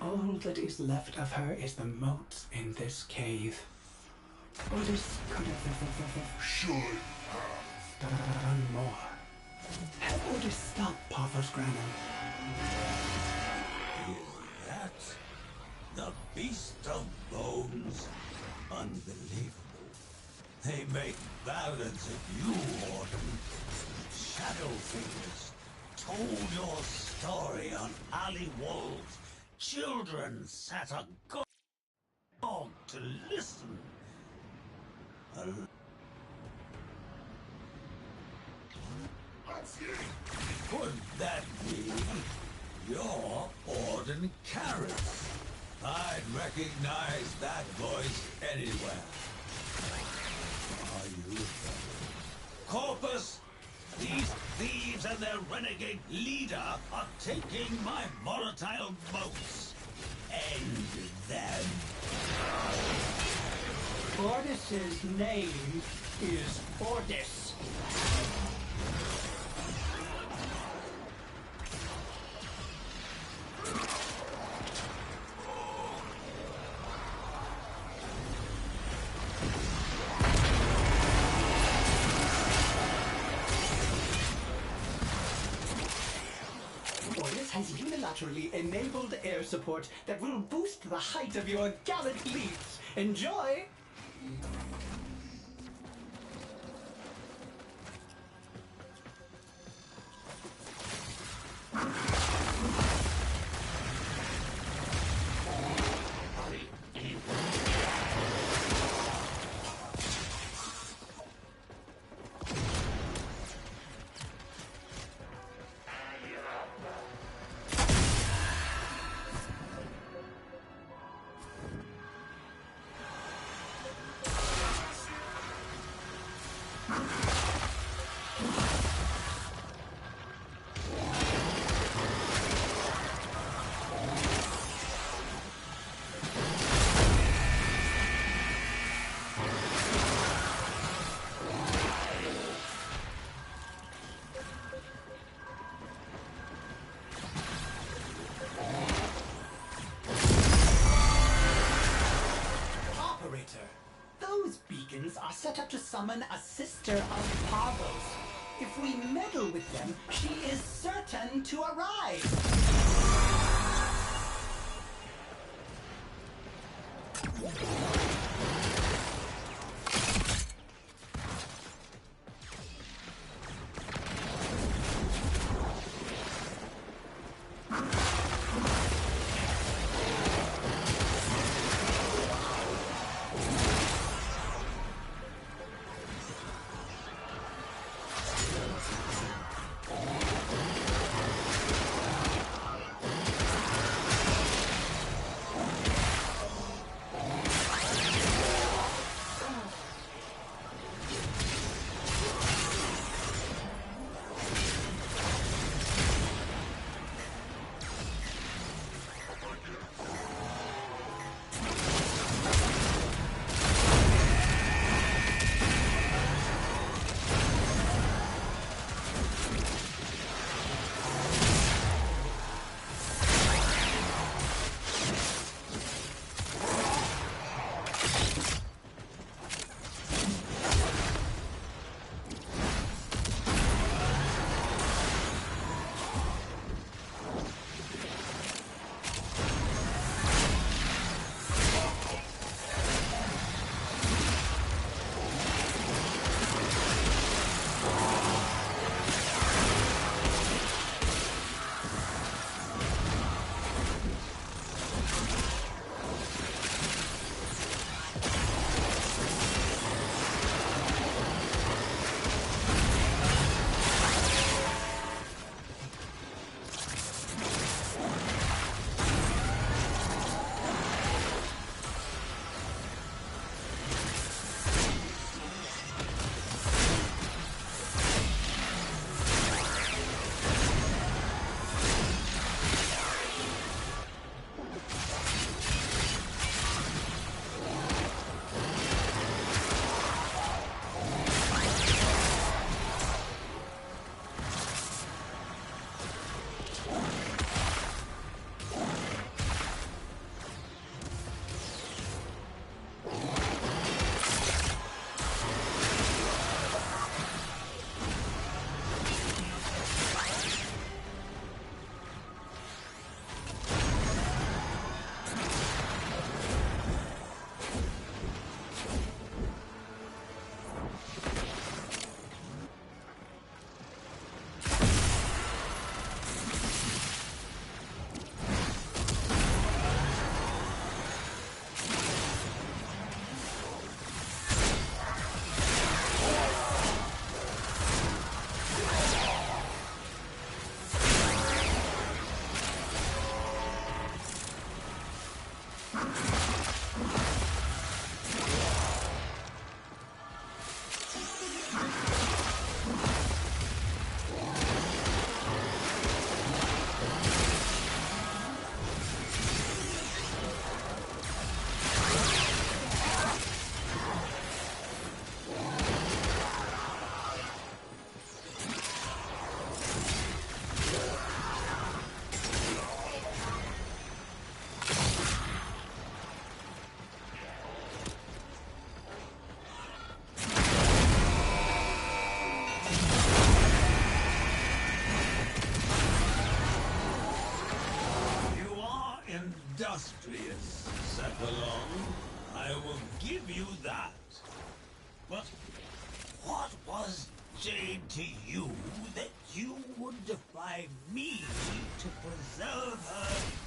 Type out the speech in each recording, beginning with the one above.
All that is left of her is the moat in this cave. Ordis could have Should done more. Have Ordis stop Parthos Granum. Is that the Beast of Bones? Unbelievable. They make ballads of you, Warden. Shadowfingers told your story on alley walls. Children sat agog to listen. Could that be your Orden Carrots? I'd recognize that voice anywhere. Are you Corpus? These thieves and their renegade leader are taking my volatile boats. End them. Ordis's name is Ordis. Ordis has unilaterally enabled air support that will boost the height of your gallant leaps. Enjoy! Are set up to summon a sister of Pavos. If we meddle with them, she is certain to arrive. Yes, Cephalon, I will give you that. But what was Jade to you that you would defy me to preserve her?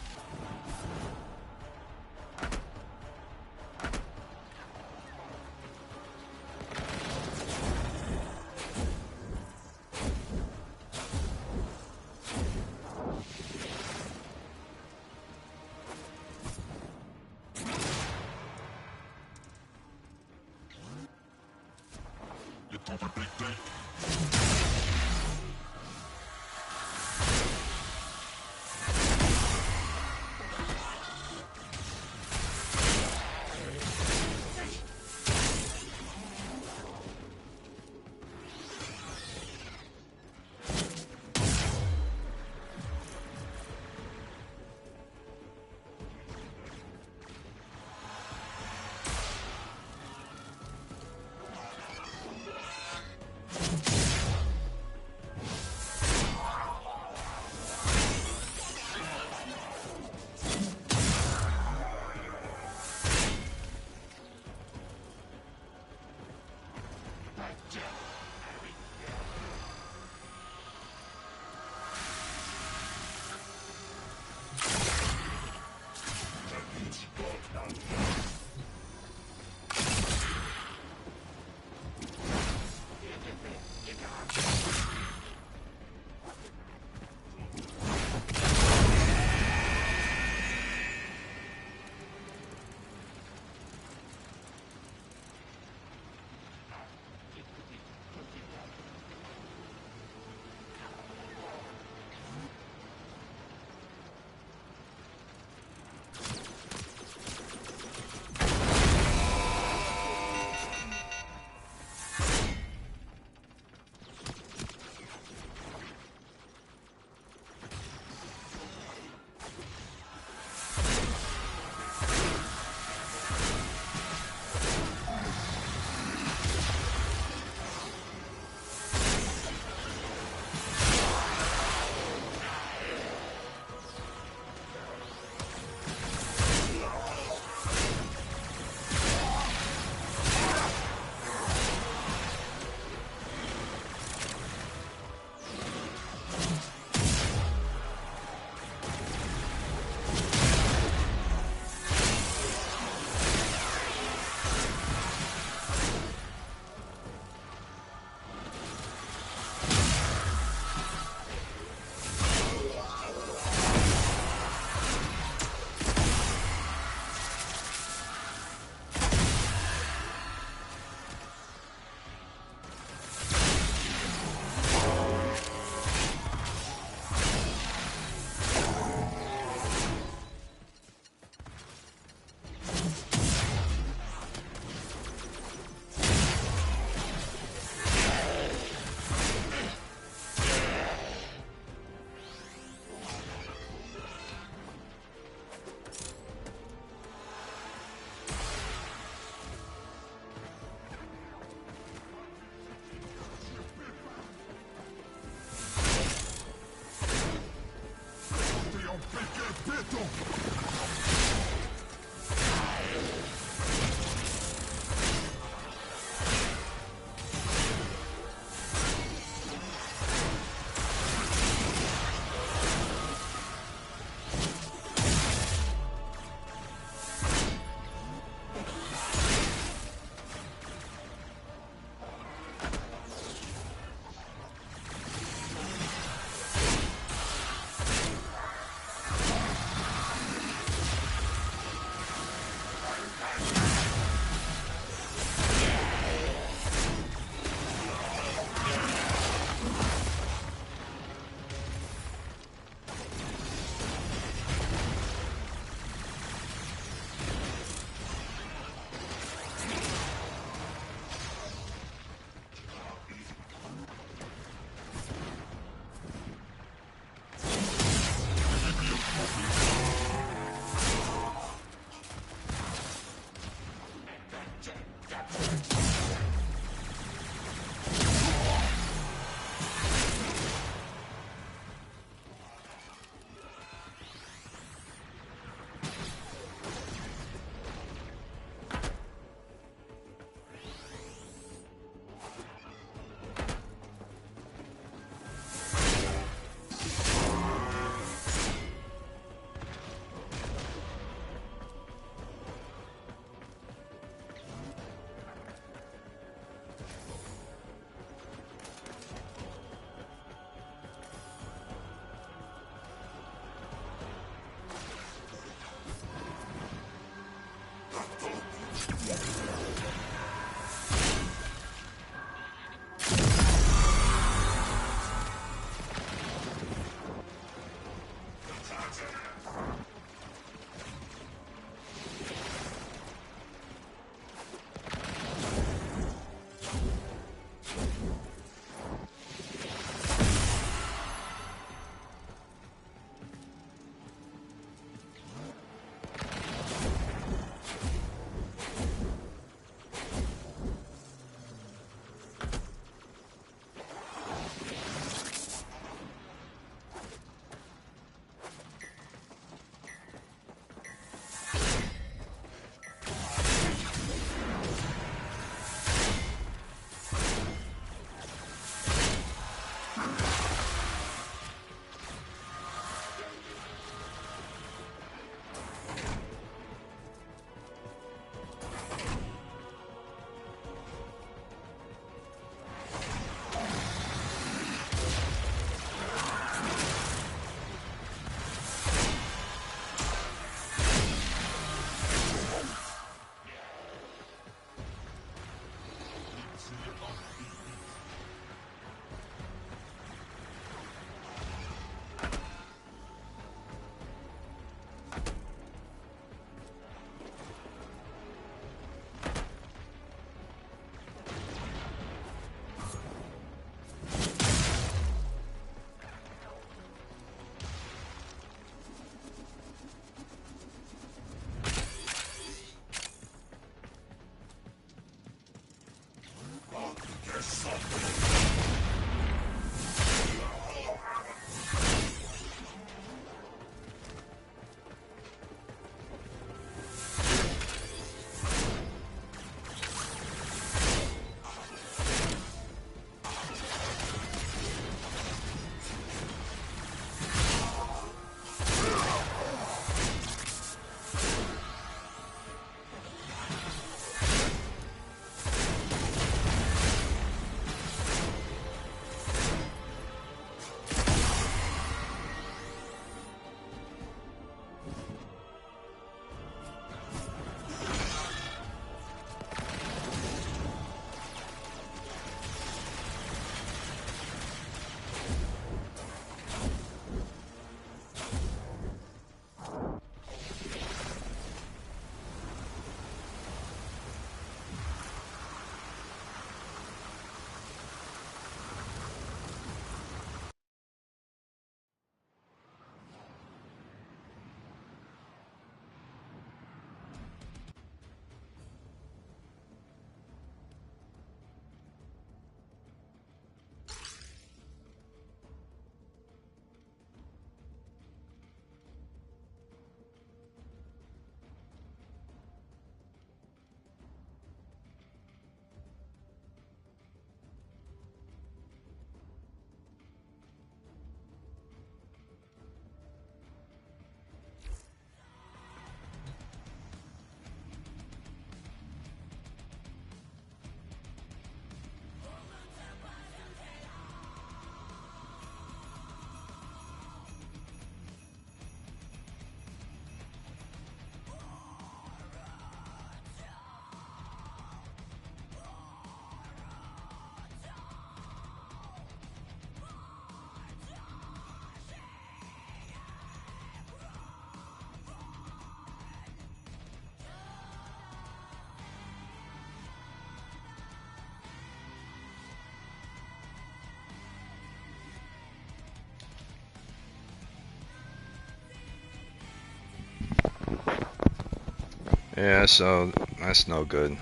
Yeah, so that's no good.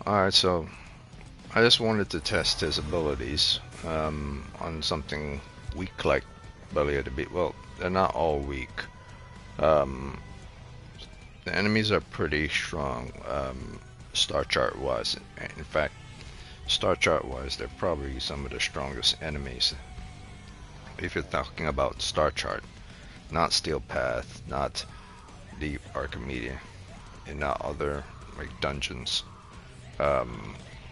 Alright, so I just wanted to test his abilities on something weak like Belly of the Beast. Well, they're not all weak. Um, the enemies are pretty strong, star chart wise. In fact, star chart wise, they're probably some of the strongest enemies. If you're talking about star chart, not Steel Path, not Deep Archimedia, and not other like dungeons.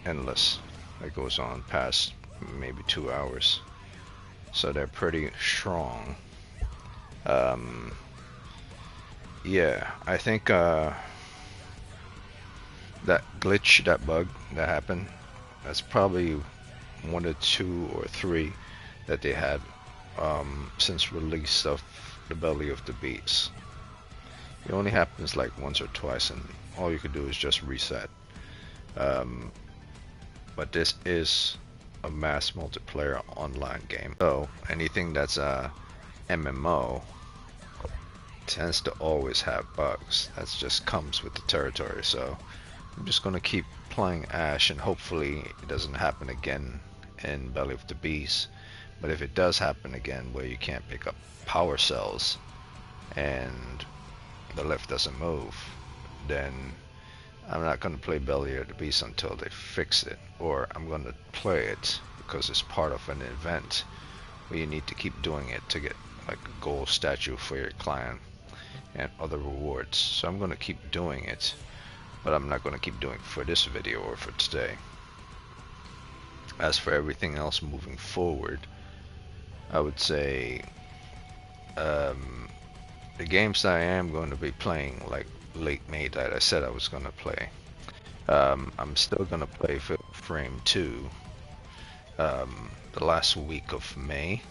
Endless that goes on past maybe 2 hours, so they're pretty strong. Yeah, I think that glitch, that bug that happened, that's probably one or two or three that they had since release of the Belly of the Beast. It only happens like once or twice, and all you can do is just reset. But this is a mass multiplayer online game, so anything that's a MMO tends to always have bugs. That just comes with the territory. So I'm just gonna keep playing Ash, and hopefully it doesn't happen again in Belly of the Beast. But if it does happen again, where you can't pick up power cells and the lift doesn't move, then I'm not going to play Belly of the Beast until they fix it. Or I'm going to play it because it's part of an event where you need to keep doing it to get like a gold statue for your client and other rewards. So I'm going to keep doing it, but I'm not going to keep doing it for this video or for today. As for everything else moving forward, I would say the games that I am going to be playing, like late May that I said I was going to play, I'm still going to play Warframe 2 the last week of May,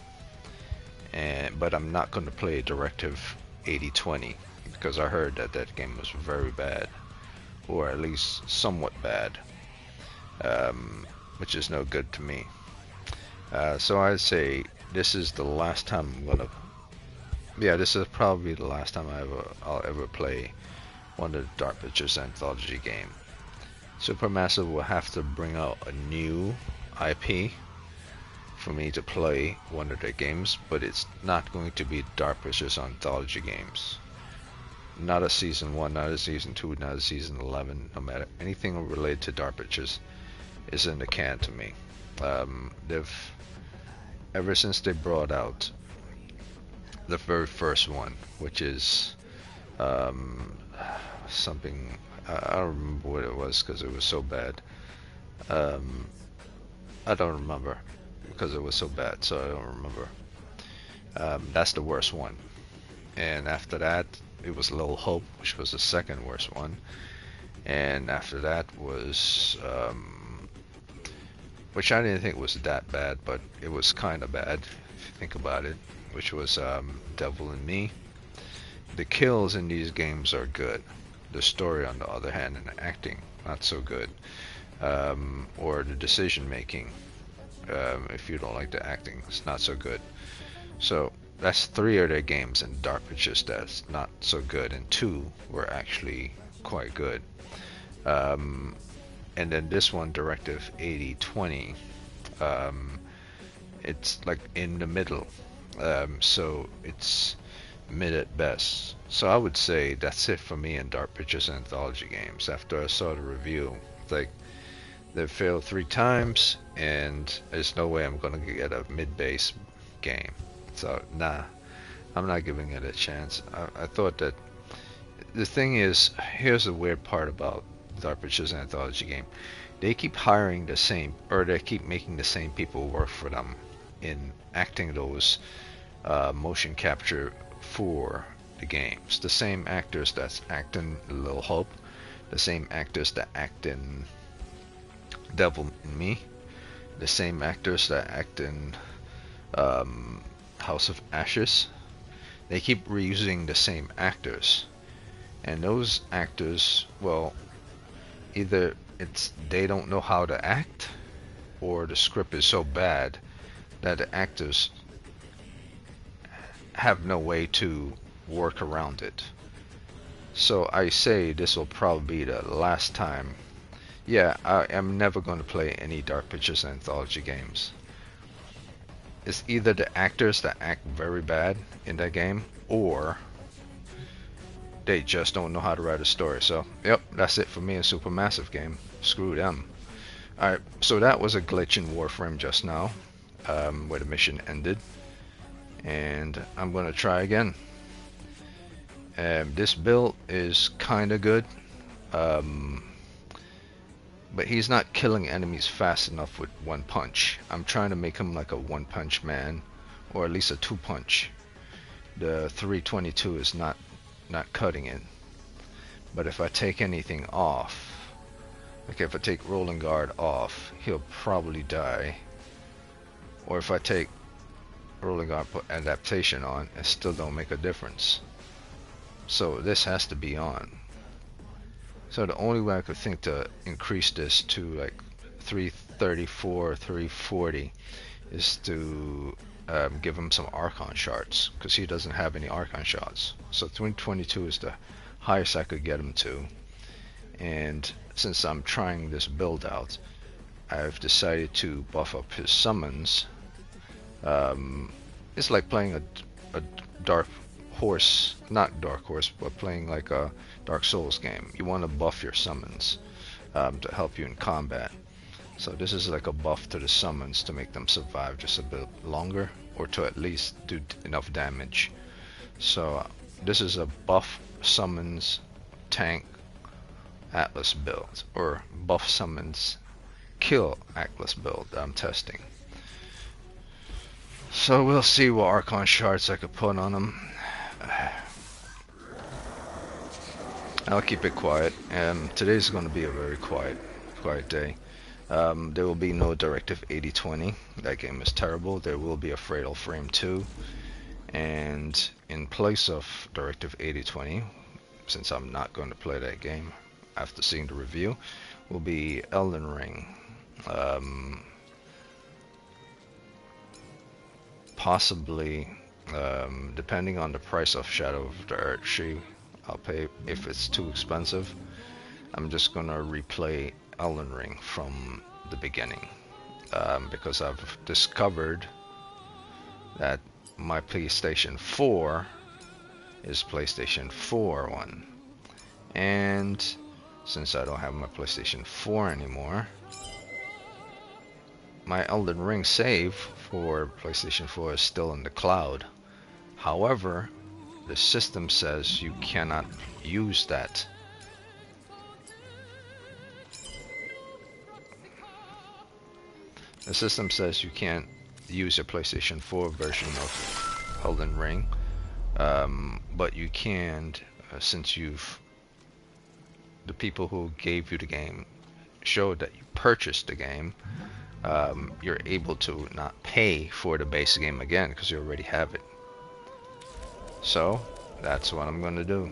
but I'm not going to play Directive 8020 because I heard that that game was very bad, or at least somewhat bad, which is no good to me. So I'd say this is the last time I'm gonna. Yeah, this is probably the last time I'll ever play one of the Dark Pictures anthology game. Supermassive will have to bring out a new IP for me to play one of their games, but it's not going to be Dark Pictures anthology games. Not a season 1, not a season 2, not a season 11. No matter anything related to Dark Pictures is in the can to me. They've ever since they brought out the very first one, which is something I don't remember what it was because it was so bad. I don't remember because it was so bad, so I don't remember. That's the worst one, and after that it was Little Hope, which was the second worst one, and after that was which I didn't think was that bad, but it was kind of bad if you think about it, which was Devil in Me. The kills in these games are good. The story, on the other hand, and the acting, not so good. Or the decision making, if you don't like the acting, it's not so good. So that's 3 of their games in Dark Pictures that's not so good, and 2 were actually quite good. And then this one, Directive 8020, it's like in the middle, so it's mid at best. So I would say that's it for me in Dark Pictures anthology games. After I saw the review, like, they failed 3 times, and there's no way I'm gonna get a mid-base game. So nah, I'm not giving it a chance. I thought that the thing is, here's the weird part about Dark Pictures anthology game. They keep hiring the same, or they keep making the same people work for them in acting those motion capture for the games. The same actors that's acting Little Hope, the same actors that act in Devil in Me, the same actors that act in House of Ashes. They keep reusing the same actors, and those actors, well, either it's they don't know how to act, or the script is so bad that the actors have no way to work around it. So I say this will probably be the last time. Yeah, I am never going to play any Dark Pictures anthology games. It's either the actors that act very bad in that game, or they just don't know how to write a story. So, yep, that's it for me, a Supermassive game. Screw them. Alright, so that was a glitch in Warframe just now, where the mission ended. And I'm going to try again. This build is kind of good. But he's not killing enemies fast enough with one punch. I'm trying to make him like a one punch man, or at least a 2-punch. The 322 is not cutting it. But if I take anything off, Okay, if I take Rolling Guard off, he'll probably die. Or if I take Rolling Guard, put Adaptation on, it still don't make a difference. So this has to be on. So the only way I could think to increase this to like 334, 340 is to give him some Archon shards, because he doesn't have any Archon shards. So 322 is the highest I could get him to. And since I'm trying this build out, I've decided to buff up his summons. It's like playing a Dark Horse, not Dark Horse, but playing like a Dark Souls game. You want to buff your summons to help you in combat. So this is like a buff to the summons to make them survive just a bit longer, or to at least do enough damage. So this is a buff summons tank Atlas build, or buff summons kill Atlas build that I'm testing. So we'll see what Archon shards I could put on him. I'll keep it quiet. Today's going to be a very quiet day. There will be no Directive 8020. That game is terrible. There will be a Fatal Frame 2. And in place of Directive 8020, since I'm not going to play that game after seeing the review, will be Elden Ring. Possibly, depending on the price of Shadow of the Erdtree, I'll pay. If it's too expensive, I'm just gonna replay Elden Ring from the beginning, because I've discovered that my PlayStation 4 is PlayStation 4 one, and since I don't have my PlayStation 4 anymore, my Elden Ring save for PlayStation 4 is still in the cloud. However, the system says you cannot use that. The system says you can't use a PlayStation 4 version of Elden Ring, but you can, since the people who gave you the game showed that you purchased the game, you're able to not pay for the base game again because you already have it. So that's what I'm going to do.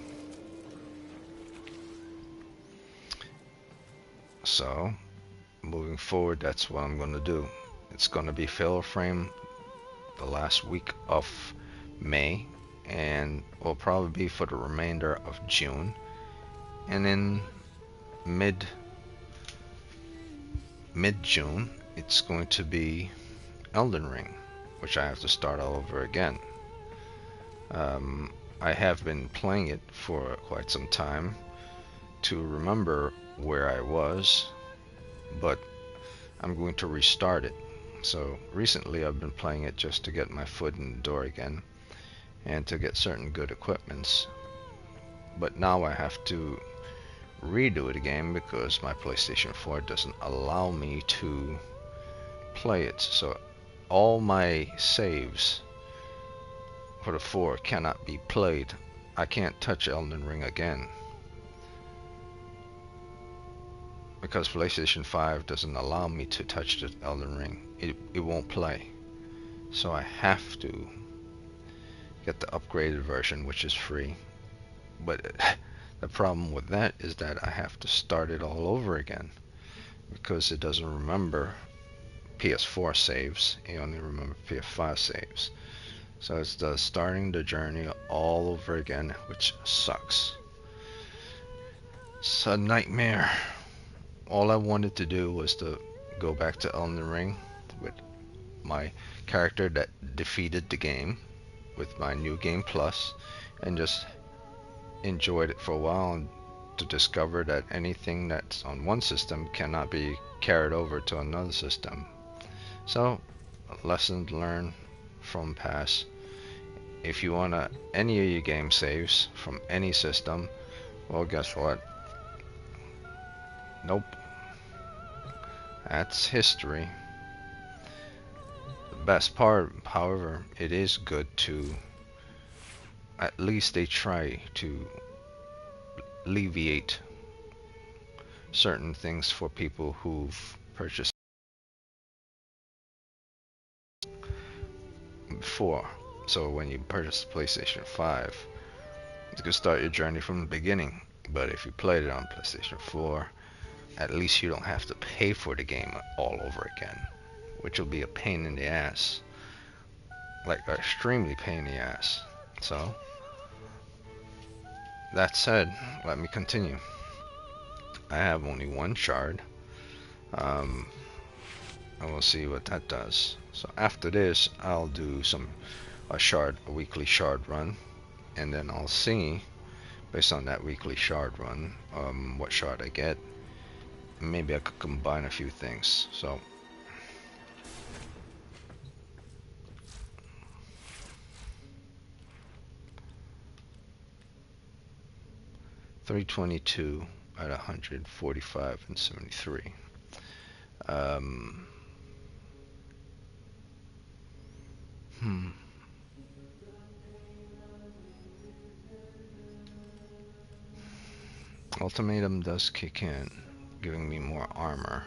So moving forward, that's what I'm going to do. It's going to be Fatal Frame the last week of May, and will probably be for the remainder of June, and then mid-June it's going to be Elden Ring, which I have to start all over again. I have been playing it for quite some time to remember where I was, but I'm going to restart it. So recently I've been playing it just to get my foot in the door again and to get certain good equipments, but now I have to redo it again because my PlayStation 4 doesn't allow me to play it. So all my saves for the 4 cannot be played. I can't touch Elden Ring again because PlayStation 5 doesn't allow me to touch the Elden Ring. It won't play. So I have to get the upgraded version, which is free. But the problem with that is that I have to start it all over again because it doesn't remember PS4 saves. It only remembers PS5 saves. So it's starting the journey all over again, which sucks. It's a nightmare. All I wanted to do was to go back to Elden Ring with my character that defeated the game with my New Game Plus, and just enjoyed it for a while, and to discover that anything that's on one system cannot be carried over to another system. So, lesson learned from past. If you want any of your game saves from any system, well, guess what? Nope. That's history. The best part, however, it is good to, at least they try to alleviate certain things for people who've purchased before. So when you purchase the PlayStation 5, you can start your journey from the beginning. But if you played it on PlayStation 4, at least you don't have to pay for the game all over again, which will be a pain in the ass. Like, an extremely pain in the ass. So, that said, let me continue. I have only one shard. And we'll see what that does. So after this, I'll do a weekly shard run, and then I'll see, based on that weekly shard run, what shard I get. Maybe I could combine a few things. So 322 at 145 and 73. Ultimatum does kick in, giving me more armor.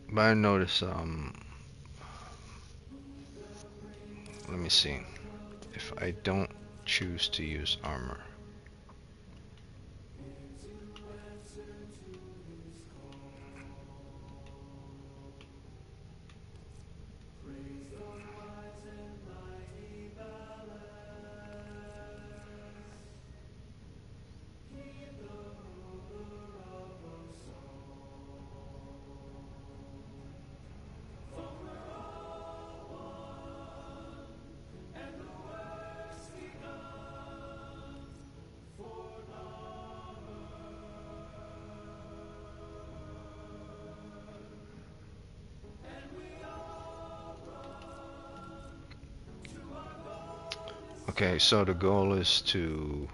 But I notice, let me see, if I don't choose to use armor, okay, so the goal is to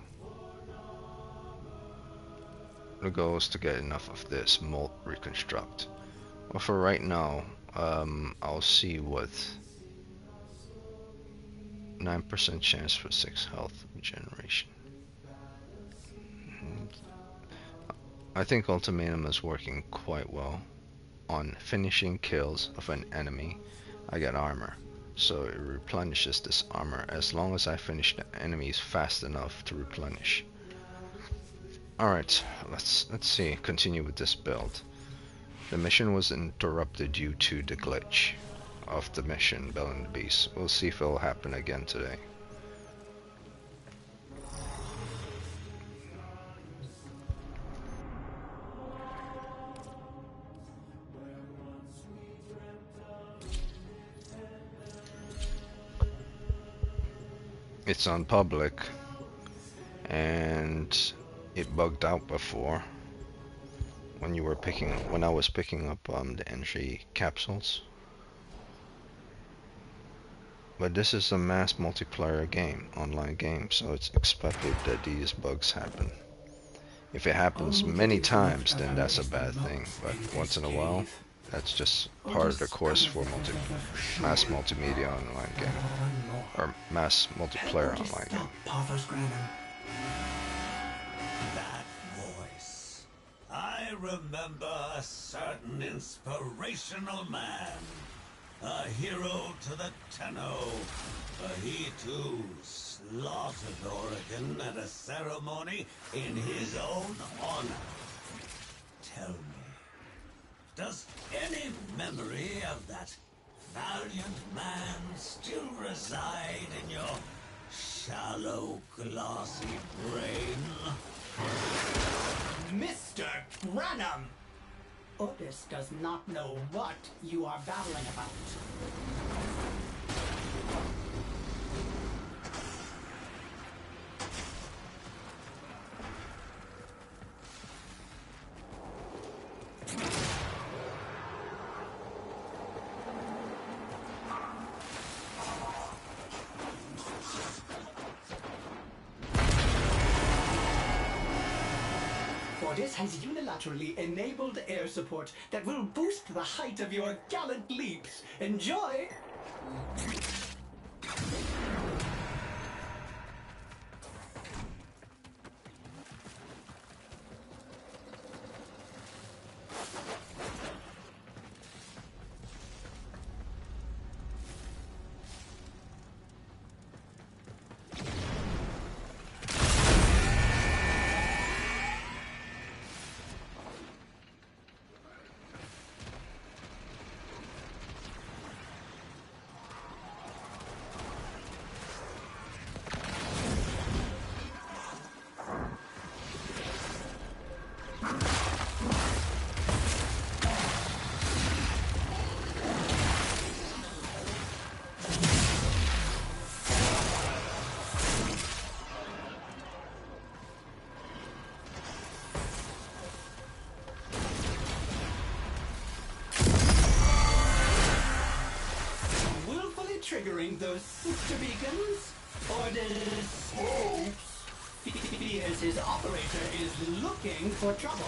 get enough of this molt reconstruct. Well, for right now, I'll see what 9% chance for 6 health regeneration. I think Ultimatum is working quite well. On finishing kills of an enemy, I get armor. So it replenishes this armor as long as I finish the enemies fast enough to replenish. Alright, let's see, continue with this build. The mission was interrupted due to the glitch of the mission, Bell and the Beast. We'll see if it'll happen again today. It's on public, and it bugged out before when I was picking up the entry capsules. But this is a mass multiplayer game, online game, so it's expected that these bugs happen. If it happens many times, then that's a bad thing, but once in a while, that's just part of the course for mass multimedia online game, or mass multiplayer online game. That voice. I remember a certain inspirational man. A hero to the Tenno. He too slaughtered Oregon at a ceremony in his own honor. Tell me, does any memory of that valiant man still reside in your shallow, glossy brain? Mr. Granum! Otis does not know what you are babbling about. For Ordis has unilaterally enabled air support that will boost the height of your gallant leaps. Enjoy! Triggering those sister beacons? Ordis fears his operator is looking for trouble.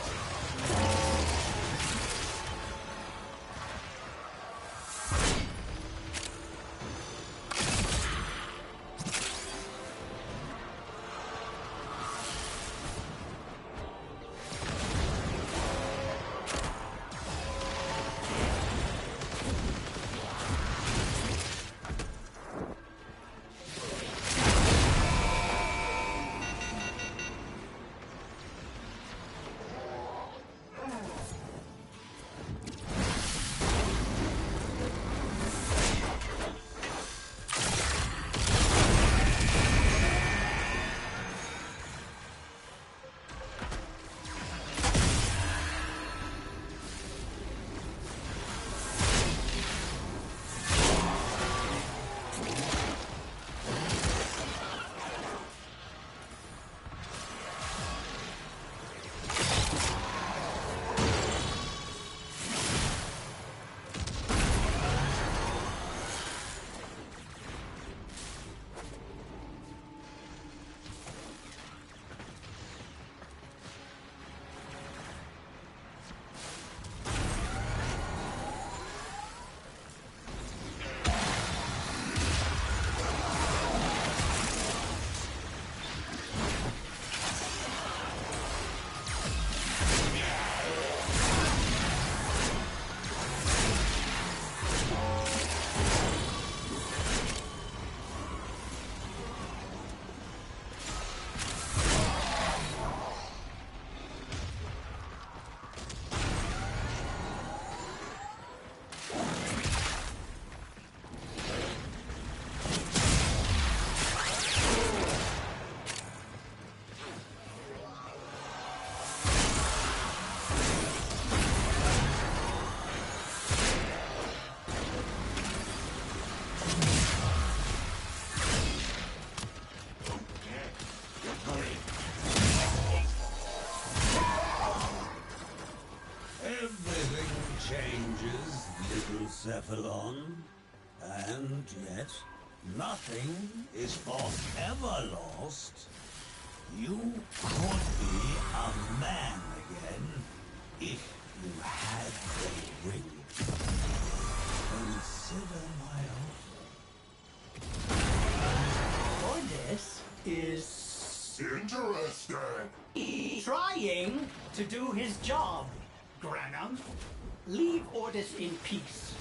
Cephalon, and yet nothing is forever lost. You could be a man again if you had the ring. Consider my offer. Ordis is Interesting. trying to do his job. Granum, leave Ordis in peace.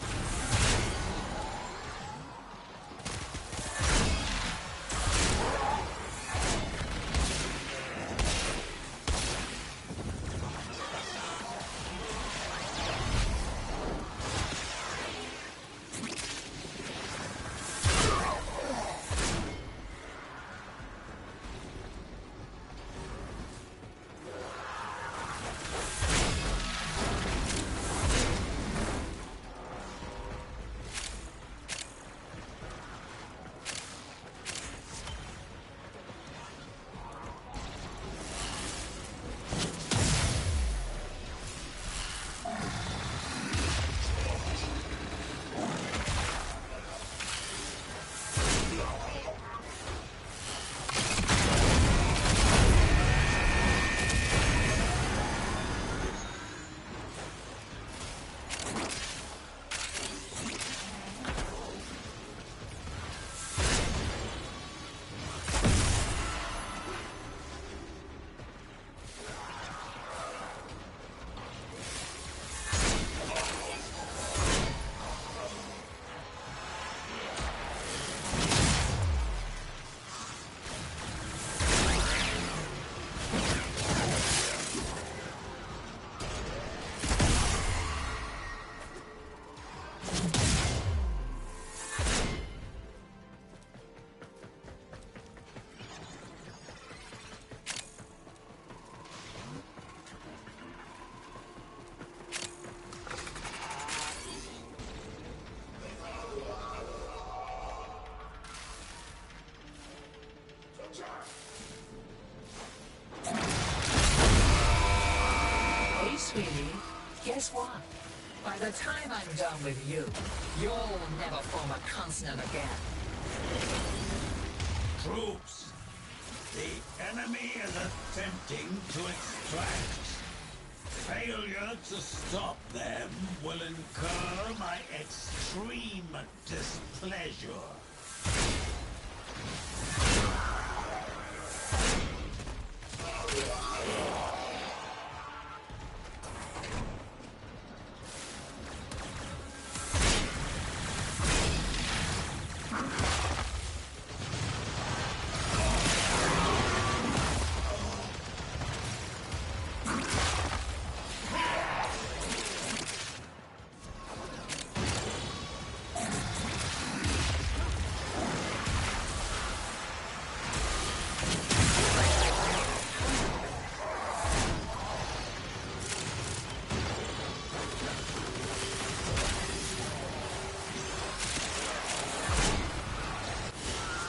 guess what? By the time I'm done with you, you'll never form a consonant again. Troops! The enemy is attempting to extract. Failure to stop them will incur my extreme displeasure.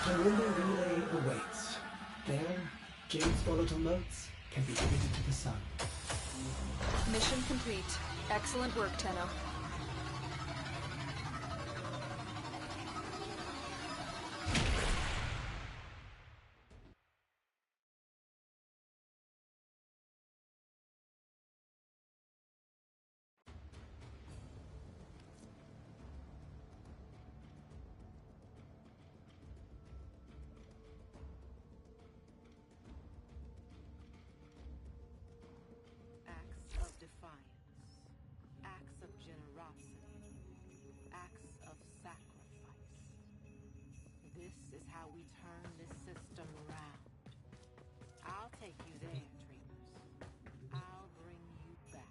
Surrender relay awaits. There, Jade's volatile notes can be committed to the sun. Mission complete. Excellent work, Tenno. Acts of defiance, acts of generosity, acts of sacrifice. This is how we turn this system around. I'll take you there, dreamers. I'll bring you back.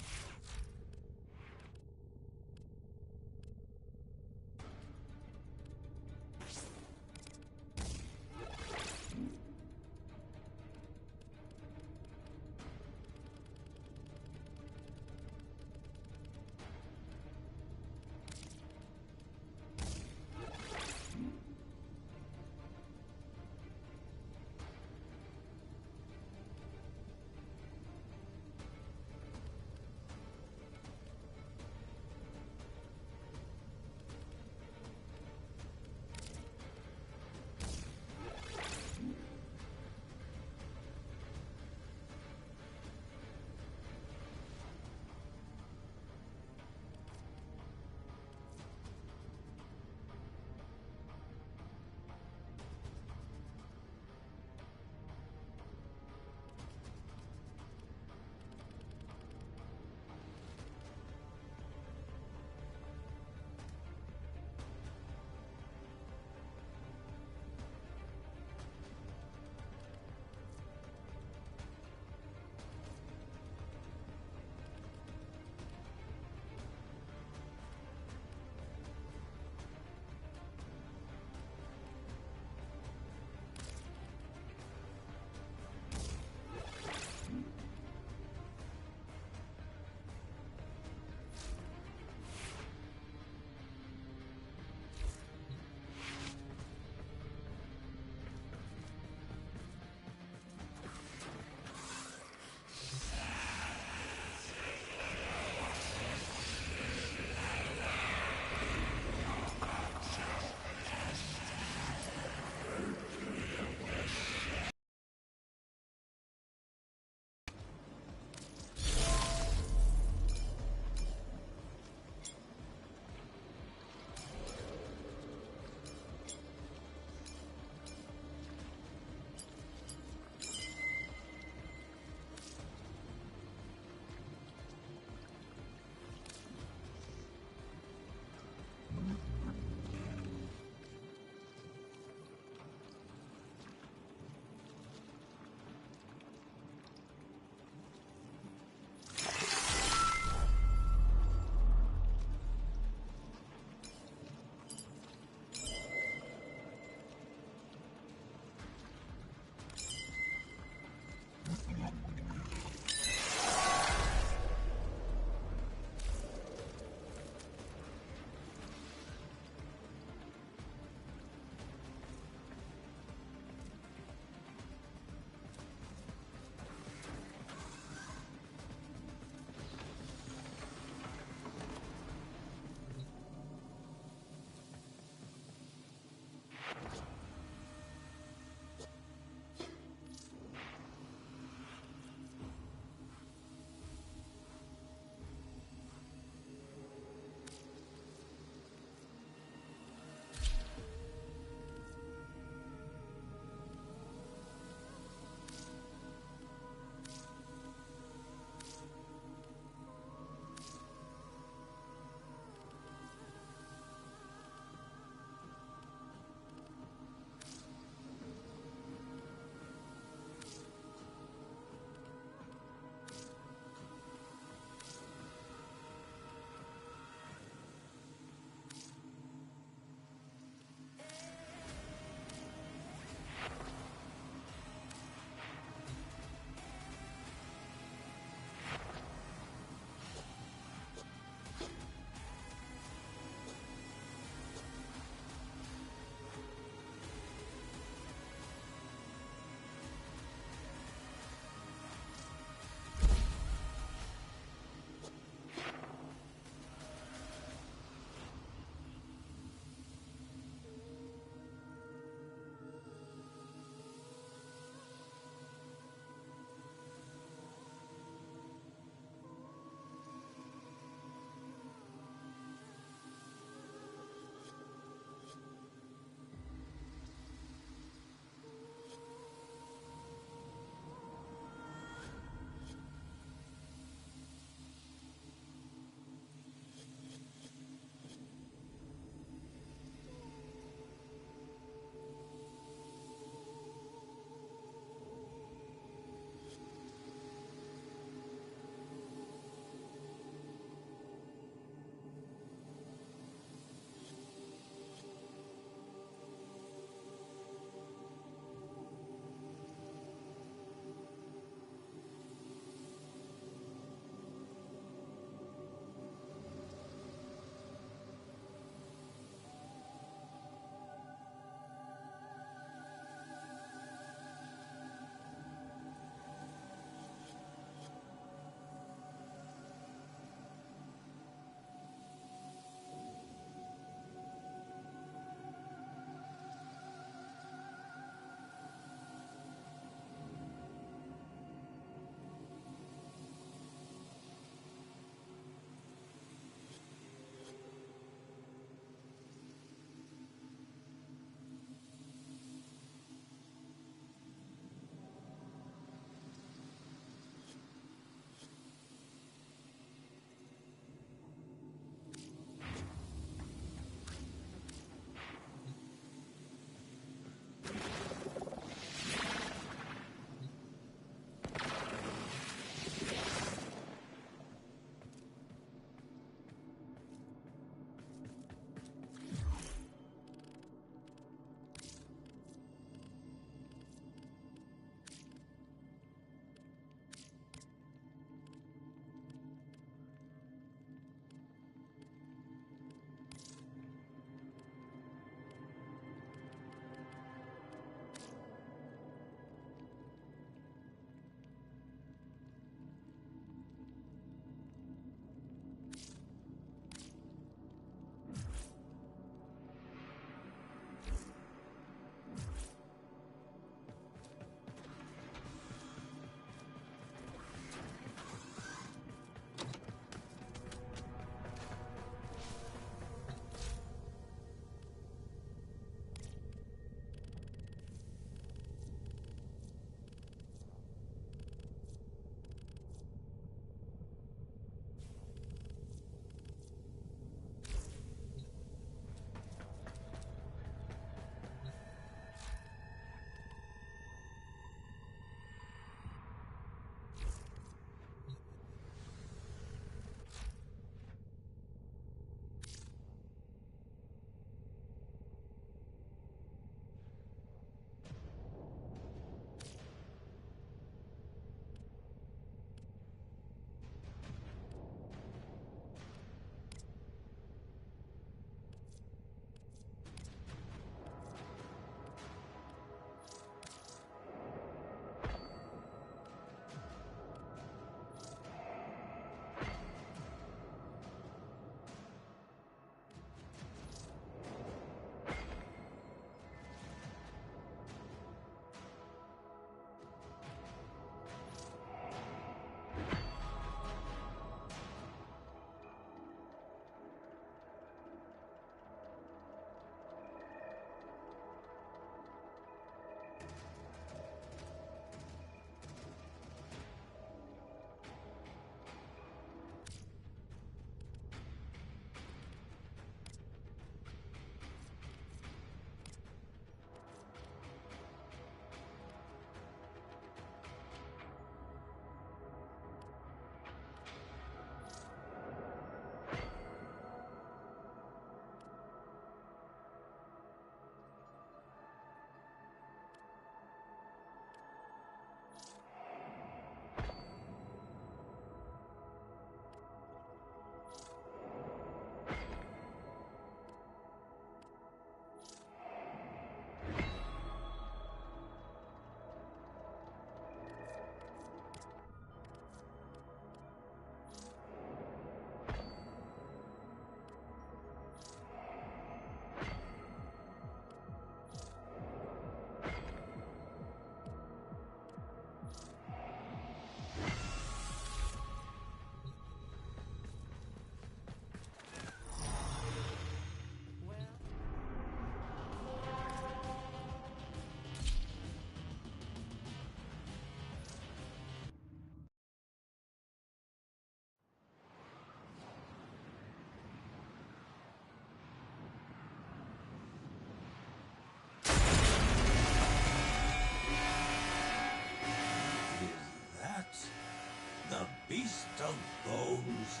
bones.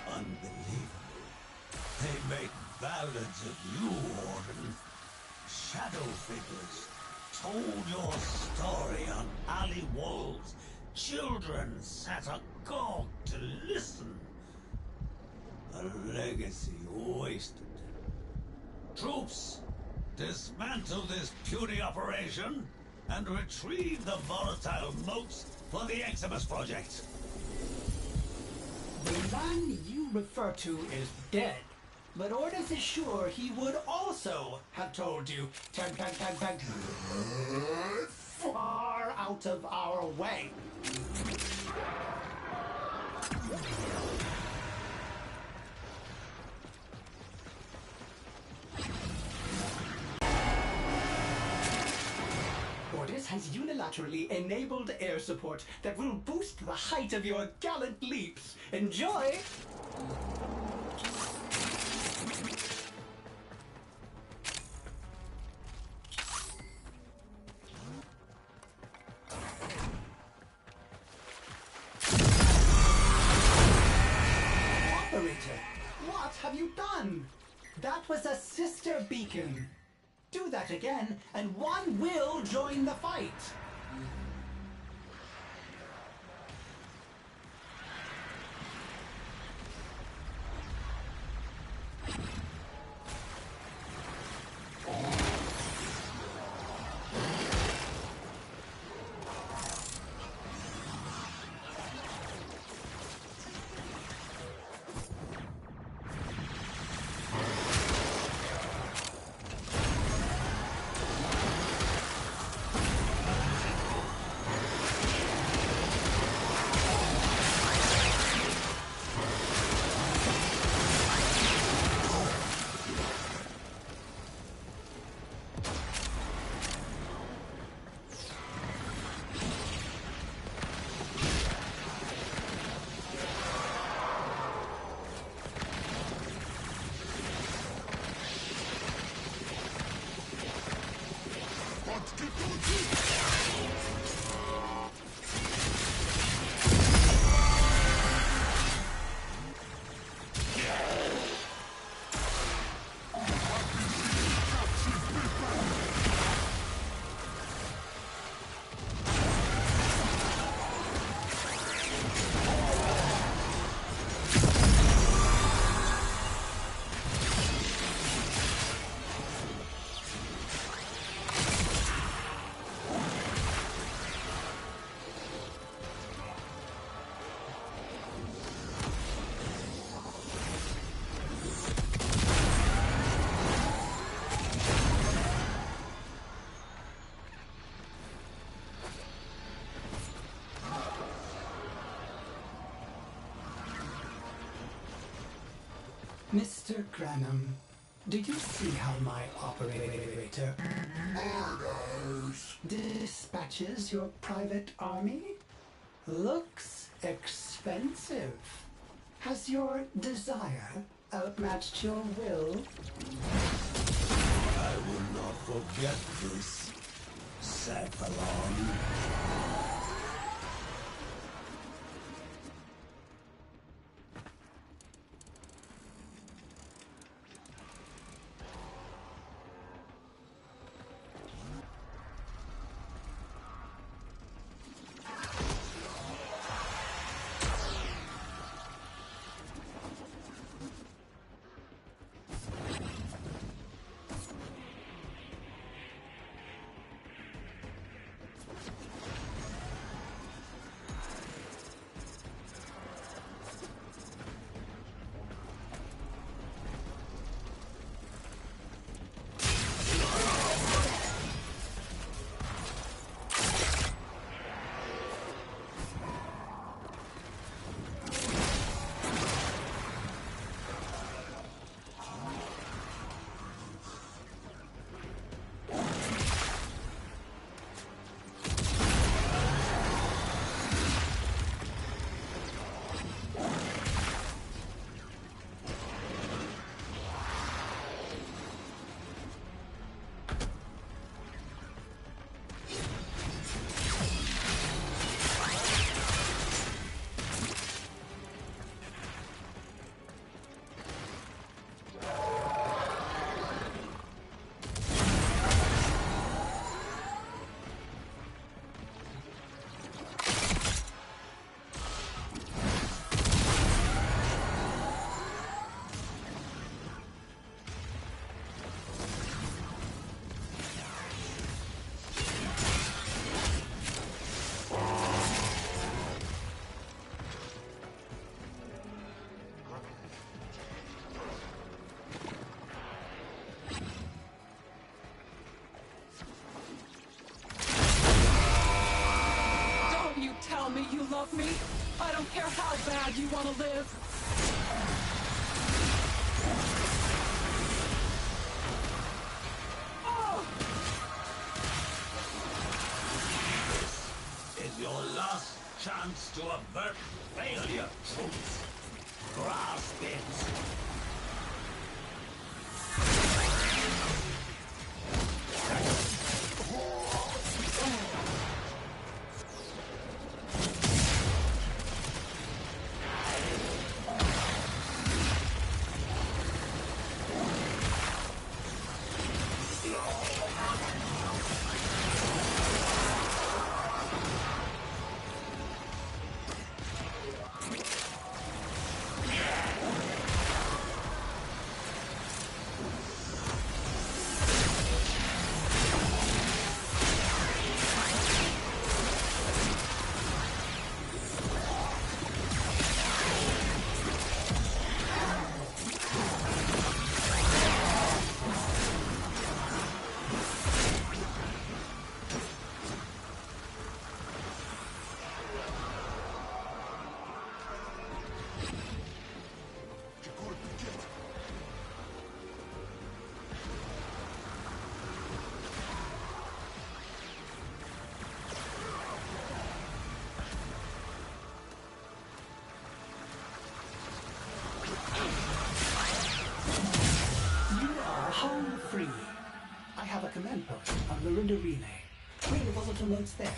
Unbelievable. They make ballads of you, Warden. Shadow figures told your story on alley walls. Children sat agog to listen. A legacy wasted. Troops, dismantle this puny operation and retrieve the volatile motes for the Eximus project. The man you refer to is dead, but Orders is sure he would also have told you. Tag, far out of our way. Orders has unilaterally enabled air support that will boost the height of your gallant leaps. Enjoy! Operator, what have you done? That was a sister beacon. Do that again, and one will join the fight. Mr. Granum, do you see how my operator dispatches your private army? Looks expensive. Has your desire outmatched your will? I will not forget this, Cephalon. off me! I don't care how bad you want to live! Oh! Is your last chance to avert failure, Truth. Grasp it. Home free. I have a command post on the Rinda Relay. Read the little notes there.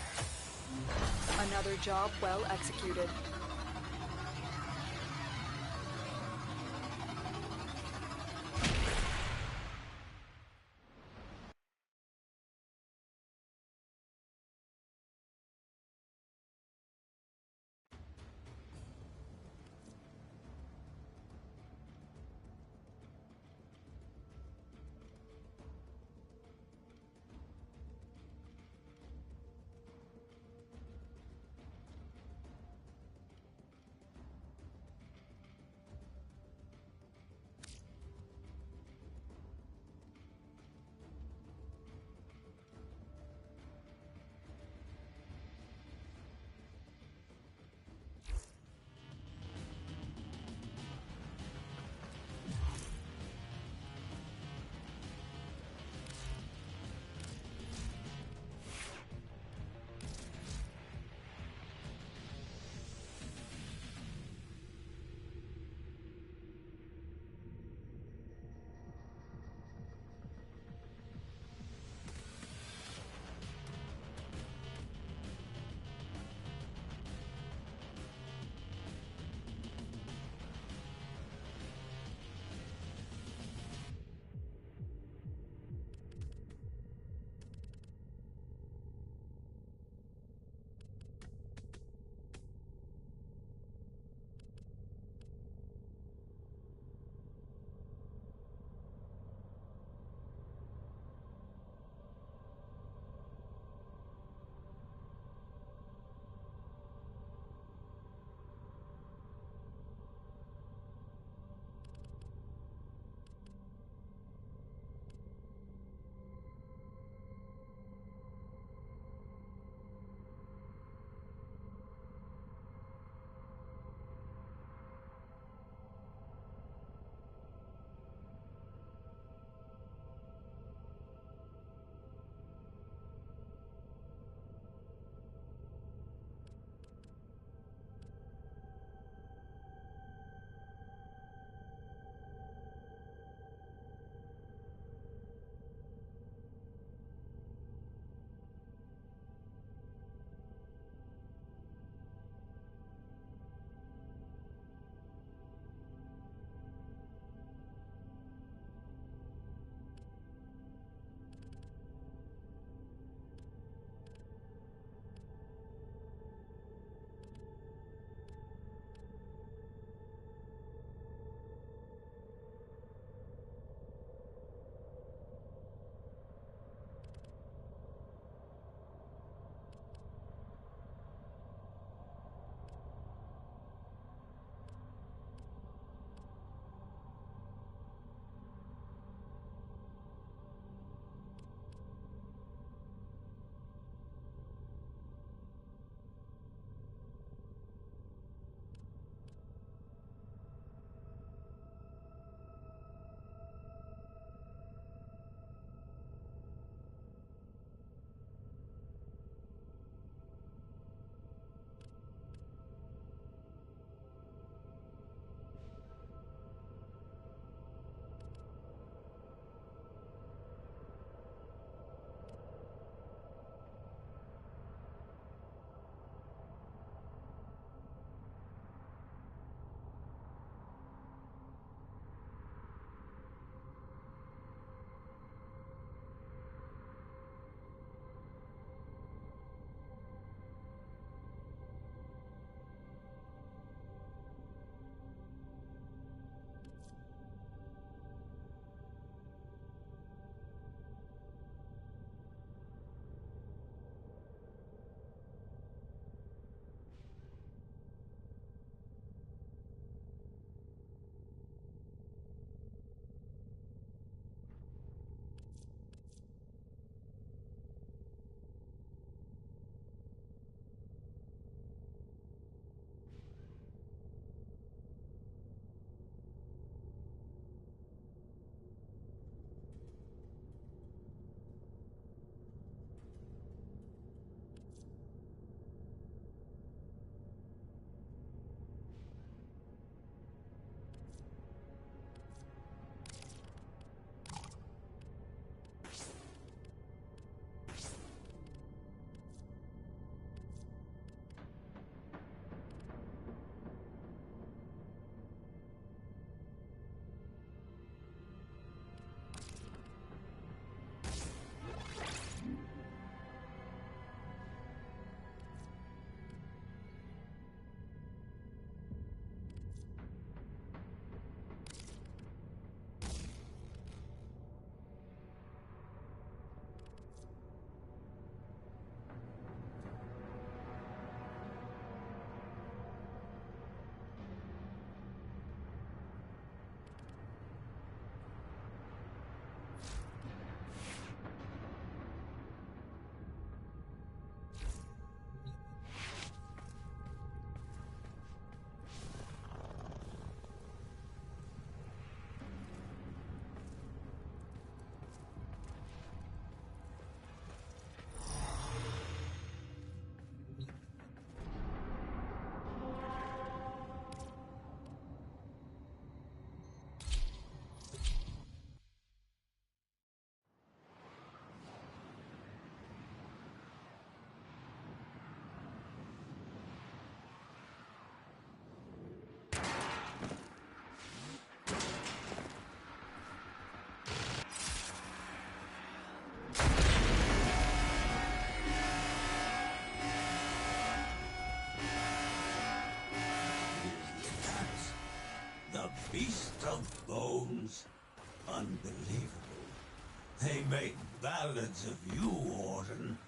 Another job well executed. of bones. Unbelievable. They made ballads of you, Warden.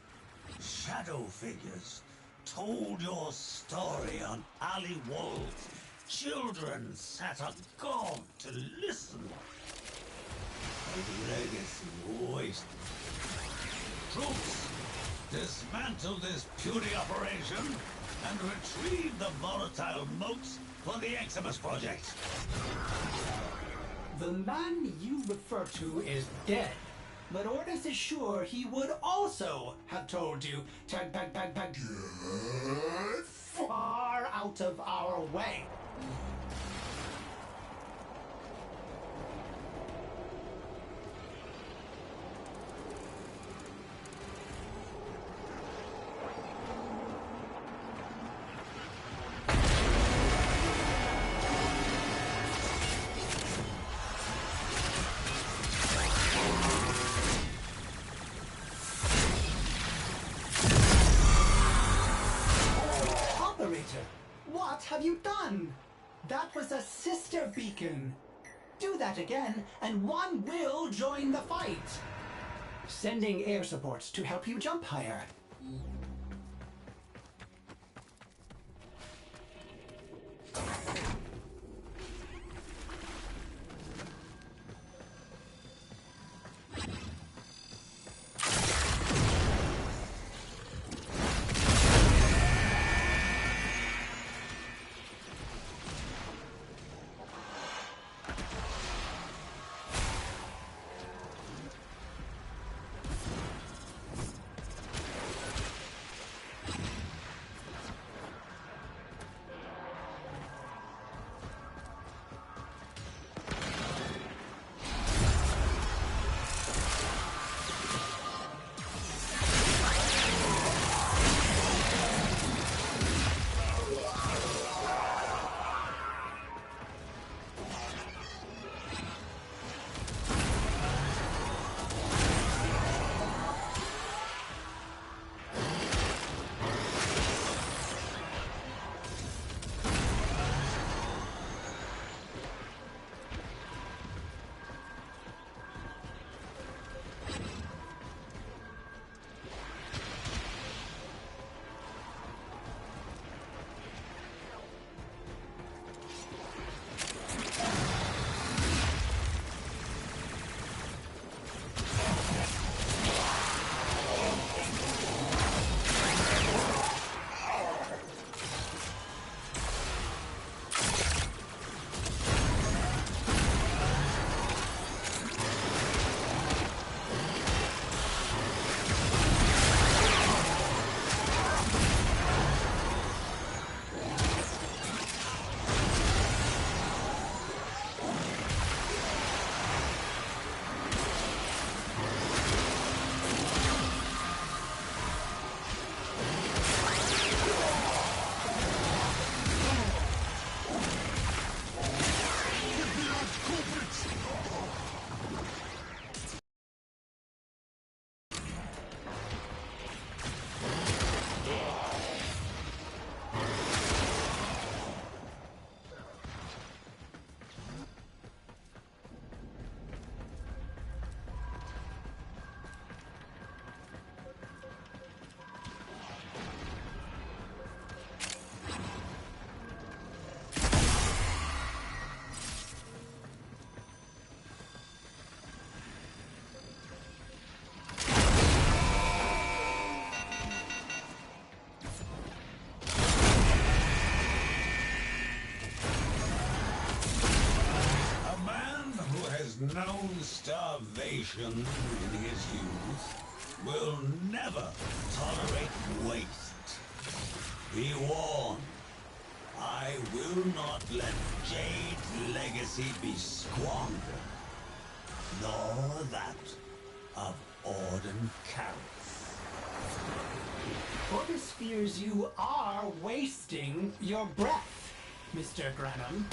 Shadow figures told your story on alley walls. Children sat agog to listen. A legacy wasted. Troops, dismantle this puny operation and retrieve the volatile motes for the Eximus project. The man you refer to is dead, but Ordis is sure he would also have told you to far out of our way. What have you done? That was a sister beacon. Do that again, and one will join the fight. Sending air supports to help you jump higher. known starvation in his youth will never tolerate waste. Be warned, I will not let Jade's legacy be squandered, nor that of Orden Carrots. Orbis fears you are wasting your breath, Mr. Granum.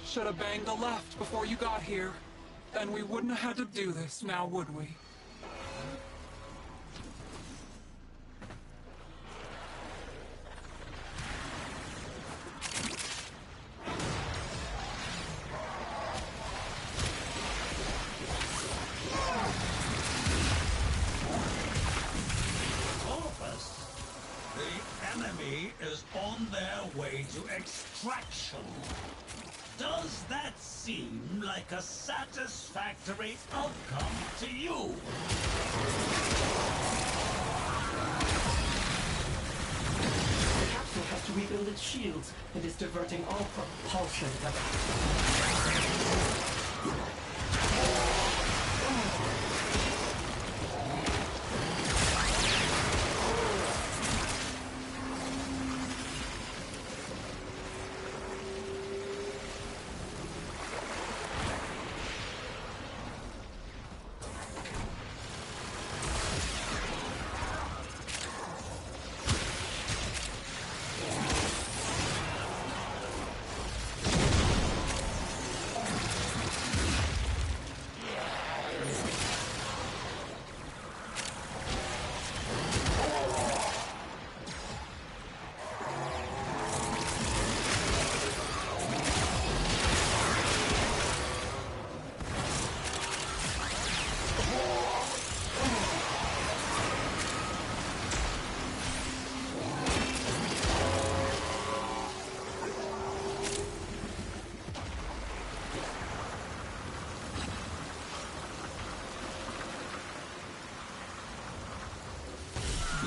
Should have banged a left before you got here. Then we wouldn't have had to do this now, would we? Corvus, the enemy is on their way to extraction. Does that seem like a satisfactory outcome to you? The capsule has to rebuild its shields and is diverting all propulsion.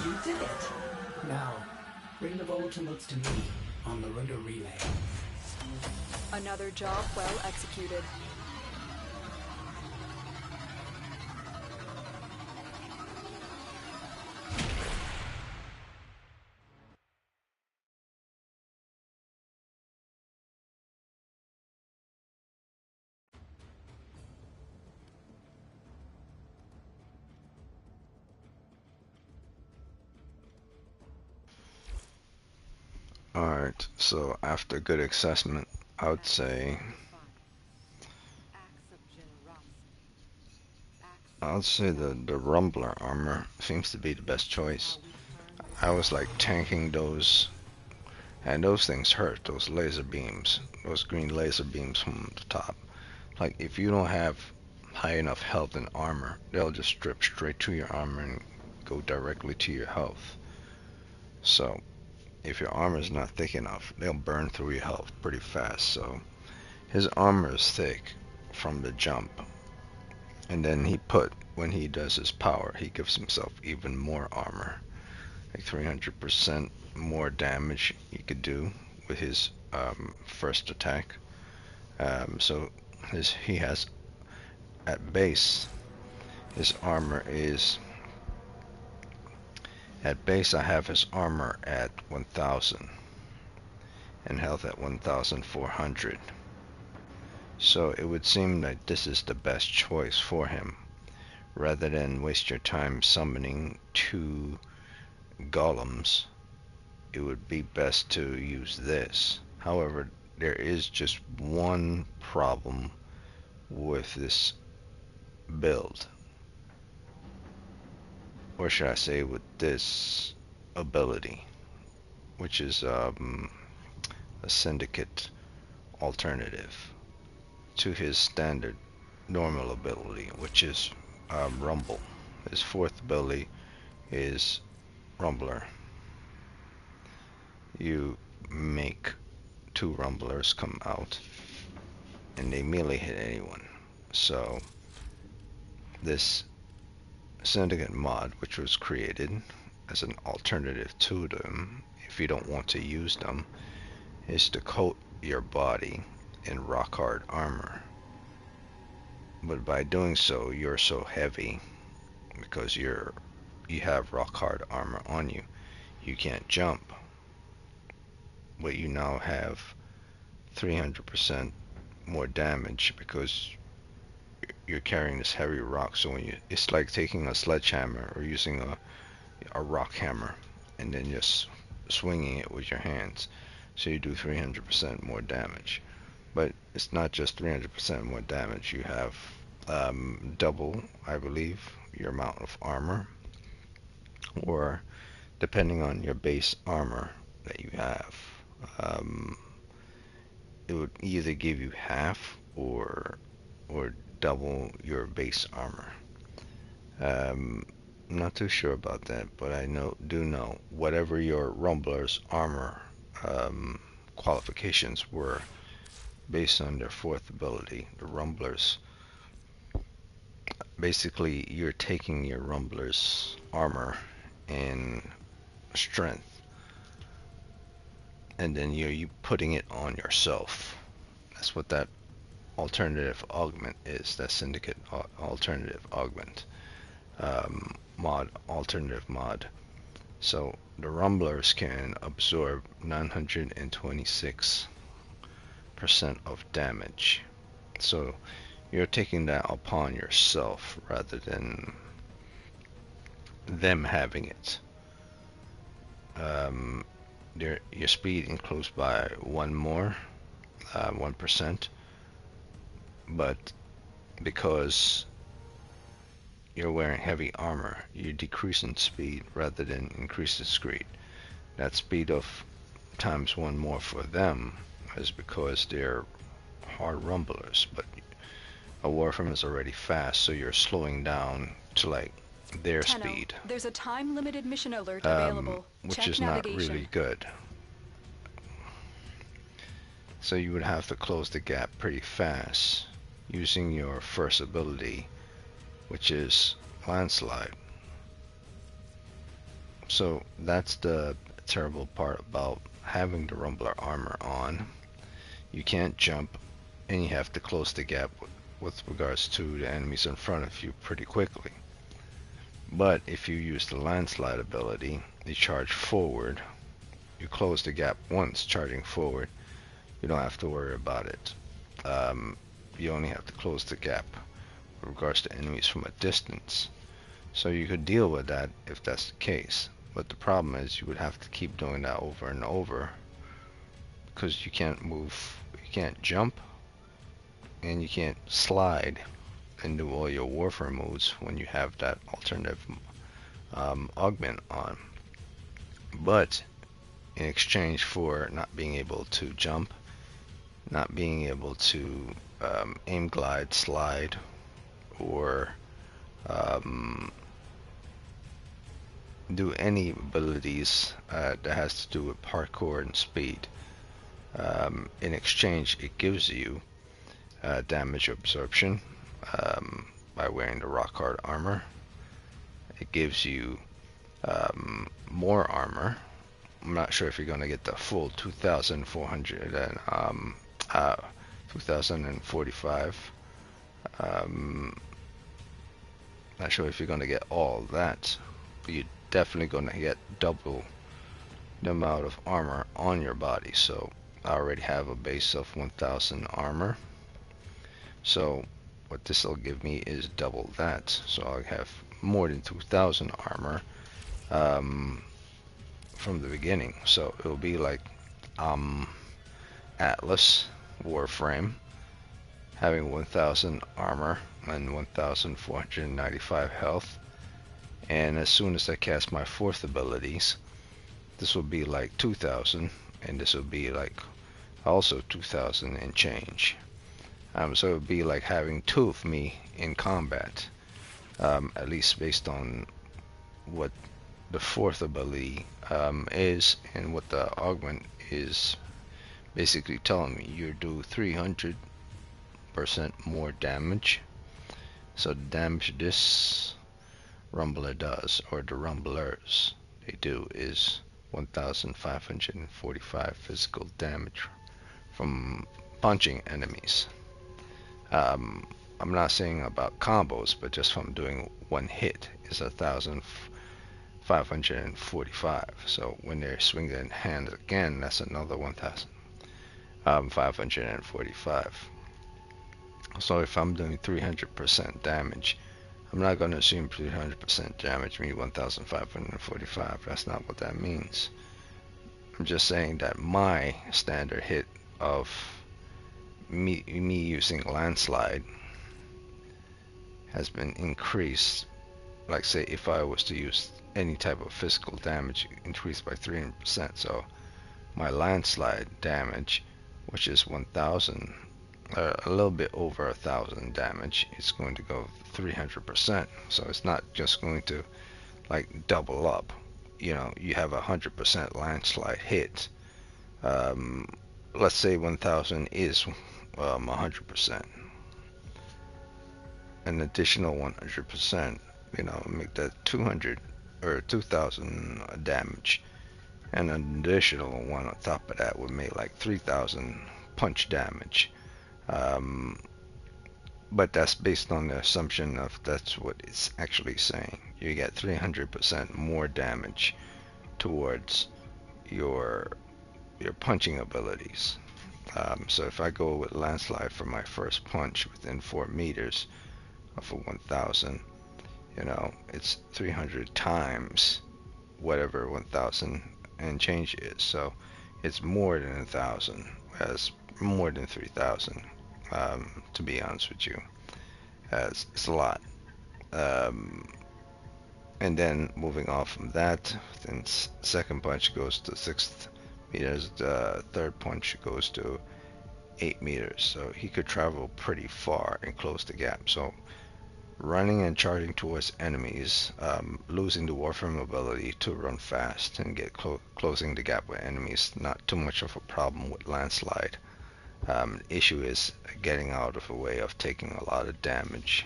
You did it! Now, bring the volatiles to me on the rudder relay. Another job well executed. Alright, so after good assessment, I would say the Rumbler armor seems to be the best choice. I was like tanking those, and those things hurt, those laser beams, those green laser beams from the top. Like if you don't have high enough health and armor, they'll just strip straight to your armor and go directly to your health. So if your armor is not thick enough, they'll burn through your health pretty fast. So his armor is thick from the jump, and then when he does his power, he gives himself even more armor, like 300% more damage he could do with his first attack. So he has at base, his armor is... At base I have his armor at 1000 and health at 1400. So it would seem that this is the best choice for him. Rather than waste your time summoning 2 golems, it would be best to use this. However, there is just one problem with this build. Or should I say with this ability, which is a syndicate alternative to his standard normal ability, which is Rumble. His 4th ability is Rumbler. You make 2 Rumblers come out and they melee hit anyone. So this syndicate mod, which was created as an alternative to them if you don't want to use them, is to coat your body in rock hard armor. But by doing so, you're so heavy because you have rock hard armor on you. You can't jump, but you now have 300% more damage because you're carrying this heavy rock. So when it's like taking a sledgehammer or using a rock hammer and then just swinging it with your hands. So you do 300% more damage. But it's not just 300% more damage. You have double, I believe, your amount of armor, or depending on your base armor that you have, it would either give you half or double your base armor. I'm not too sure about that, but I do know whatever your Rumbler's armor qualifications were based on their 4th ability, the Rumblers. Basically, you're taking your Rumbler's armor and strength, and then you putting it on yourself. That's what that alternative augment is. That syndicate alternative augment alternative mod. So the Rumblers can absorb 926% of damage. So you're taking that upon yourself rather than them having it. Your speed increased by 1%, but because you're wearing heavy armor, you decrease in speed rather than increase in speed. That speed of times 1 more for them is because they're hard rumblers, but a Warframe is already fast, so you're slowing down to like their speed. There's a time-limited mission alert available. Which Check is navigation. not really good. So you would have to close the gap pretty fast using your first ability, which is Landslide. So that's the terrible part about having the Rumbler armor on. You can't jump, and you have to close the gap with regards to the enemies in front of you pretty quickly. But if you use the Landslide ability, you charge forward, you close the gap once charging forward, you don't have to worry about it. You only have to close the gap with regards to enemies from a distance. So you could deal with that if that's the case. But the problem is you would have to keep doing that over and over because you can't move, you can't jump, and you can't slide and do all your Warframe moves when you have that alternative augment on. But in exchange for not being able to jump, not being able to aim glide, slide, or do any abilities that has to do with parkour and speed, in exchange it gives you damage absorption by wearing the rock hard armor. It gives you more armor. I'm not sure if you're going to get the full 2,400 and 2,045 Not sure if you're gonna get all that, but you're definitely gonna get double the amount of armor on your body. So I already have a base of 1000 armor. So what this will give me is double that. So I'll have more than 2000 armor from the beginning. So it'll be like Atlas Warframe having 1000 armor and 1495 health. And as soon as I cast my fourth abilities, this will be like 2000, and this will be like also 2000 and change. So it would be like having two of me in combat, at least based on what the fourth ability is and what the augment is basically telling me. You do 300% more damage. So the damage this rumbler does, or the rumblers they do, is 1545 physical damage from punching enemies. I'm not saying about combos, but just from doing one hit is 1545. So when they swing their hand again, that's another 1545. So if I'm doing 300% damage, I'm not going to assume 300% damage means 1545. That's not what that means. I'm just saying that my standard hit of me using landslide has been increased. Like say if I was to use any type of physical damage, increased by 300%. So my landslide damage, which is 1000, a little bit over 1000 damage, is going to go 300%. So it's not just going to like double up. You know, you have 100% landslide hit. Let's say 1000 is 100%. An additional 100%, you know, make that 200 or 2000 damage, and an additional one on top of that would make like 3000 punch damage. But that's based on the assumption of that's what it's actually saying. You get 300% more damage towards your punching abilities. So if I go with landslide for my first punch within 4 meters of a 1000, you know, it's 300 times whatever 1000 and change is. So it's more than 1000, as more than 3000. To be honest with you, it's a lot. And then moving off from that, then second punch goes to 6 meters. The third punch goes to 8 meters. So he could travel pretty far and close the gap. So running and charging towards enemies, losing the Warframe ability to run fast and get closing the gap with enemies, not too much of a problem with landslide. The issue is getting out of the way of taking a lot of damage,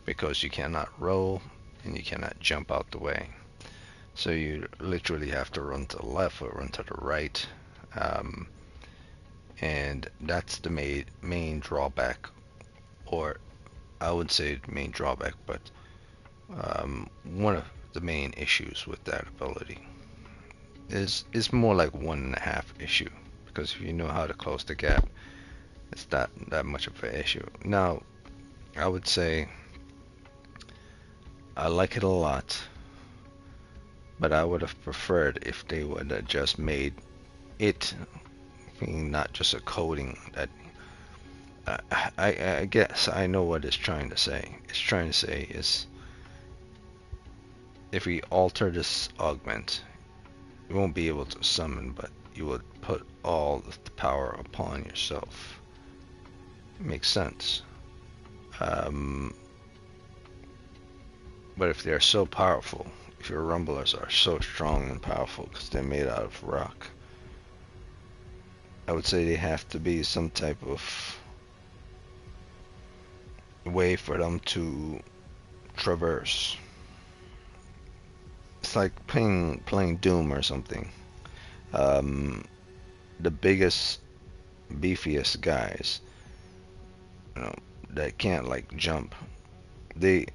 because you cannot roll and you cannot jump out the way. So you literally have to run to the left or run to the right. And that's the main drawback, or I would say the main drawback, but one of the main issues with that ability is more like 1.5 issue, because if you know how to close the gap, it's not that much of an issue. Now, I would say I like it a lot, but I would have preferred if they would have just made it being not just a coding that I guess I know what it's trying to say. It's trying to say is, if we alter this augment, you won't be able to summon, but you would put all the power upon yourself. Makes sense. But if they're so powerful, if your rumblers are so strong and powerful because they're made out of rock, I would say they have to be some type of way for them to traverse. It's like playing Doom or something. The biggest, beefiest guys, you know, that can't like jump, they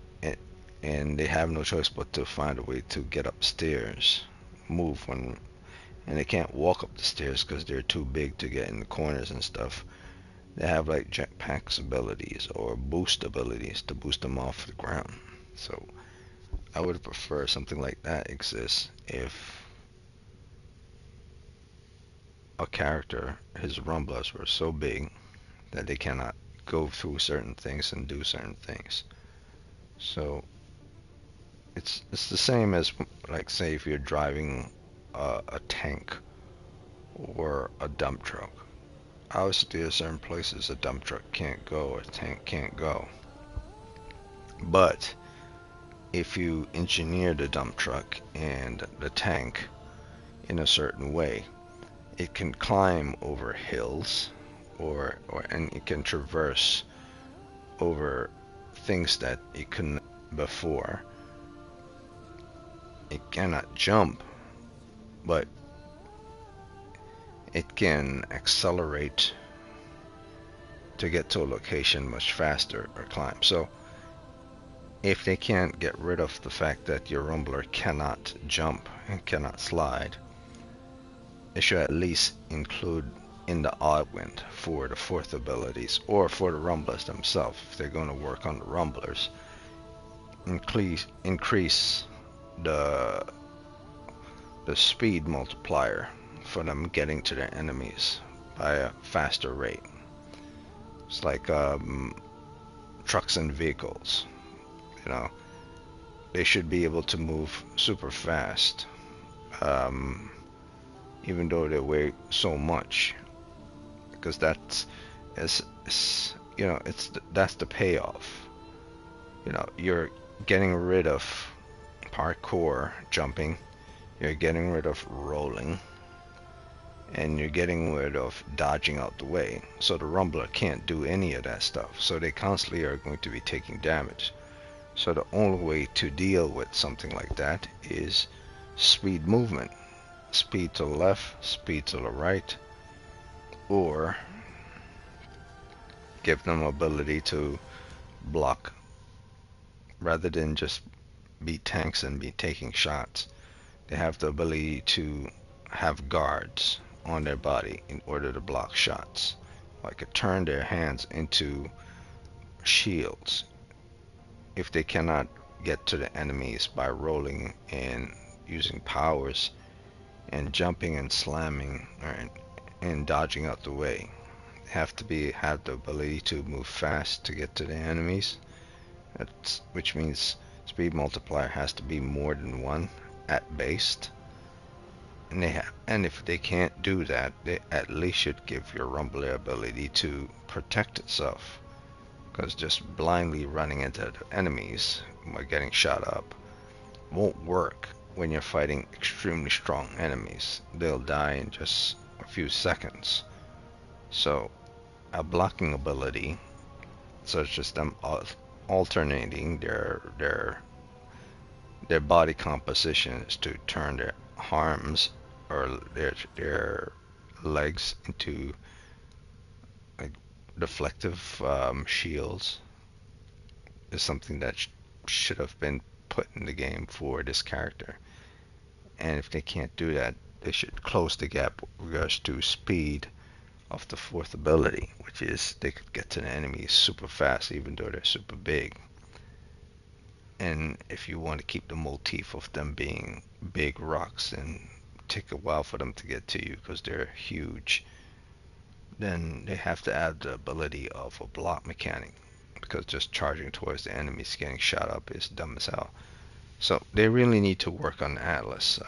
and they have no choice but to find a way to get upstairs, move when, and they can't walk up the stairs because they're too big to get in the corners and stuff. They have like jetpacks abilities or boost abilities to boost them off the ground. So I would prefer something like that exists if a character, his rumblers were so big that they cannot go through certain things and do certain things. So it's the same as like say if you're driving a tank or a dump truck. Obviously, there's certain places a dump truck can't go or a tank can't go. But if you engineer the dump truck and the tank in a certain way, it can climb over hills or and it can traverse over things that it couldn't before. It cannot jump, but it can accelerate to get to a location much faster or climb. So if they can't get rid of the fact that your rumbler cannot jump and cannot slide, they should at least include in the augment for the fourth abilities or for the rumblers themselves, if they're going to work on the rumblers, increase the speed multiplier for them getting to their enemies by a faster rate. It's like trucks and vehicles, you know, they should be able to move super fast, even though they weigh so much, because that's you know, that's the payoff. You know, you're getting rid of parkour jumping, you're getting rid of rolling, and you're getting rid of dodging out the way. So the rumbler can't do any of that stuff. So they constantly are going to be taking damage. So the only way to deal with something like that is speed movement. Speed to the left, speed to the right, or give them ability to block rather than just be tanks and be taking shots. They have the ability to have guards on their body in order to block shots. Like turn their hands into shields if they cannot get to the enemies by rolling and using powers and jumping and slamming and dodging out the way. They have to have the ability to move fast to get to the enemies. Which means speed multiplier has to be more than 1 at base. And if they can't do that, they at least should give your rumbler ability to protect itself. Because just blindly running into the enemies by getting shot up won't work when you're fighting extremely strong enemies. They'll die in just a few seconds. So a blocking ability, such as them alternating their body composition, is to turn their arms or their legs into like deflective shields, is something that should have been put in the game for this character. And if they can't do that, they should close the gap with regards to speed of the fourth ability, which is they could get to the enemies super fast even though they're super big. And if you want to keep the motif of them being big rocks and take a while for them to get to you because they're huge, then they have to add the ability of a block mechanic, because just charging towards the enemies getting shot up is dumb as hell. So they really need to work on Atlas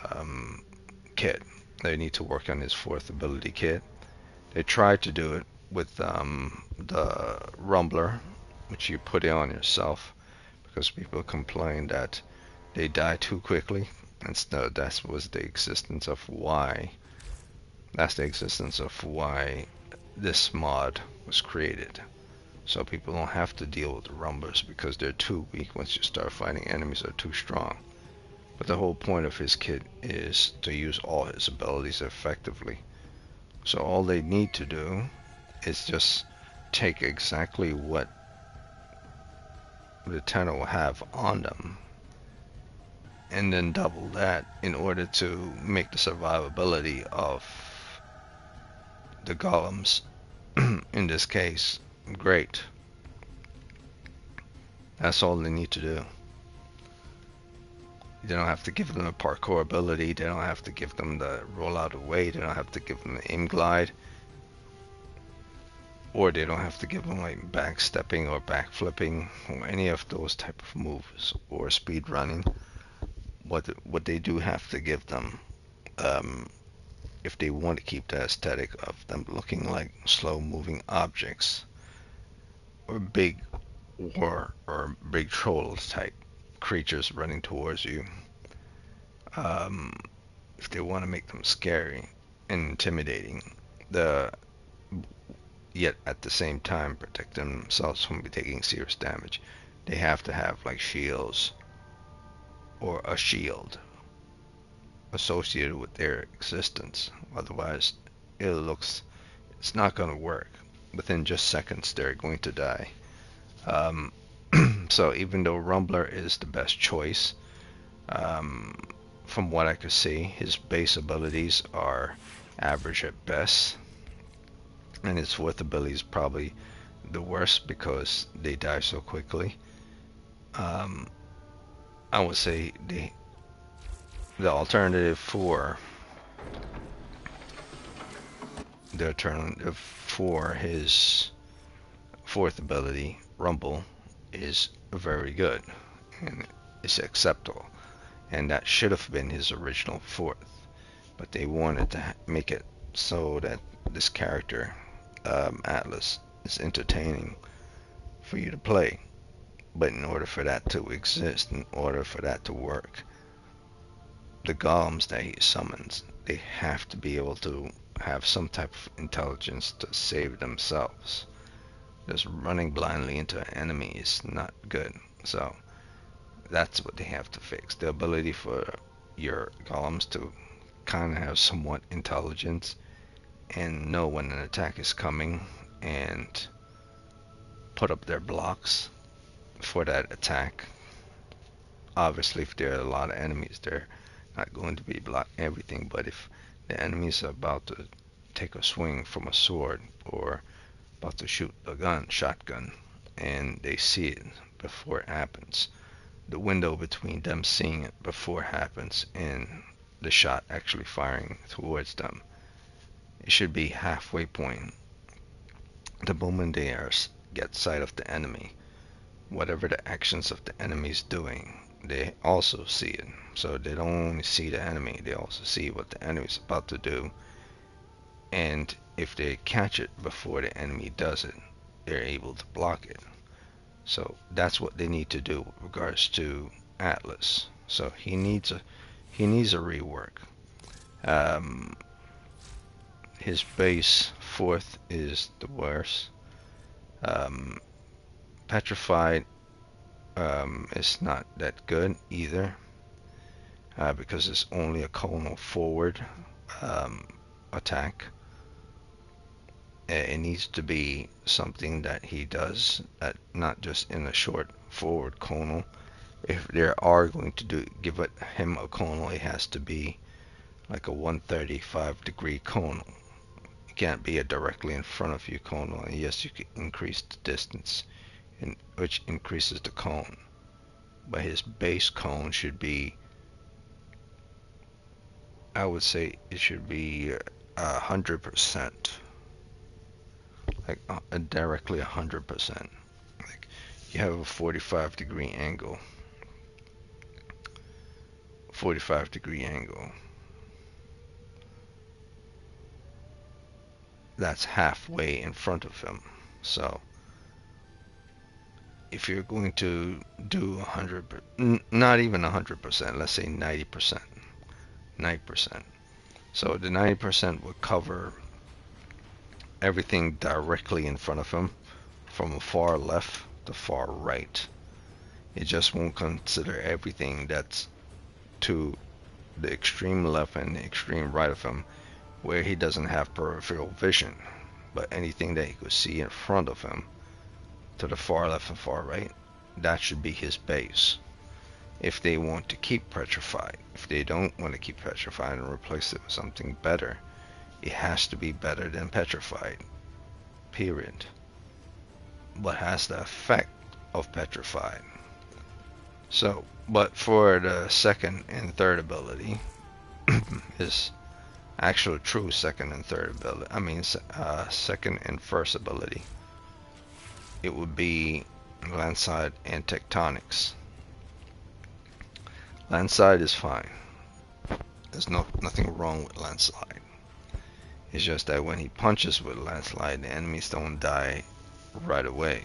kit. They need to work on his fourth ability kit. They tried to do it with the Rumbler, which you put it on yourself, because people complain that they die too quickly. And so that was the existence of why. That's the existence of why this mod was created. So people don't have to deal with the Rumblers because they're too weak once you start fighting enemies that are too strong. But the whole point of his kit is to use all his abilities effectively. So all they need to do is just take exactly what the Tenor will have on them, and then double that in order to make the survivability of the golems, in this case, great. That's all they need to do. They don't have to give them a parkour ability, they don't have to give them the roll out of the way, they don't have to give them the aim glide, or they don't have to give them like backstepping or backflipping or any of those type of moves or speed running. What they do have to give them, if they want to keep the aesthetic of them looking like slow moving objects or big war or big troll type creatures running towards you, if they want to make them scary and intimidating, yet at the same time protect themselves from taking serious damage, they have to have like shields or a shield associated with their existence. Otherwise, it's not going to work. Within just seconds, they're going to die. So even though Rumbler is the best choice, from what I could see, his base abilities are average at best, and his fourth ability is probably the worst because they die so quickly. I would say the alternative for his fourth ability, Rumble, is very good and it's acceptable, and that should have been his original fourth, but they wanted to make it so that this character, Atlas, is entertaining for you to play. But in order for that to exist, in order for that to work, the golems that he summons, they have to be able to have some type of intelligence to save themselves. Just running blindly into an enemy is not good. So that's what they have to fix. The ability for your golems to kind of have somewhat intelligence and know when an attack is coming and put up their blocks for that attack. Obviously, if there are a lot of enemies, they're not going to be block everything, but if the enemies are about to take a swing from a sword or about to shoot a shotgun, and they see it before it happens, the window between them seeing it before it happens and the shot actually firing towards them, it should be halfway point. The moment they get sight of the enemy, whatever the actions of the enemy is doing, they also see it. So they don't only see the enemy, they also see what the enemy is about to do. And if they catch it before the enemy does it, they're able to block it. So that's what they need to do with regards to Atlas. So he needs a rework. His base fourth is the worst. Petrified is not that good either, because it's only a conal forward attack. It needs to be something that he does, not just in a short forward conal. If they are going to give him a conal, it has to be like a 135-degree conal. It can't be a directly in front of you conal. And yes, you can increase the distance, which increases the cone. But his base cone should be, I would say it should be 100%. Like directly 100%. Like you have a 45-degree angle. 45-degree angle. That's halfway in front of him. So if you're going to do 100, not even 100%, let's say 90%. 90%. So the 90% would cover everything directly in front of him, from far left to far right. It just won't consider everything that's to the extreme left and the extreme right of him, where he doesn't have peripheral vision, but anything that he could see in front of him to the far left and far right, that should be his base. If they want to keep petrified, if they don't want to keep petrified and replace it with something better, it has to be better than petrified. Period. But has the effect of petrified. So, but for the second and third ability, is actual true second and third ability. I mean, second and first ability. It would be landslide and tectonics. Landslide is fine. There's nothing wrong with landslide. It's just that when he punches with landslide, the enemies don't die right away,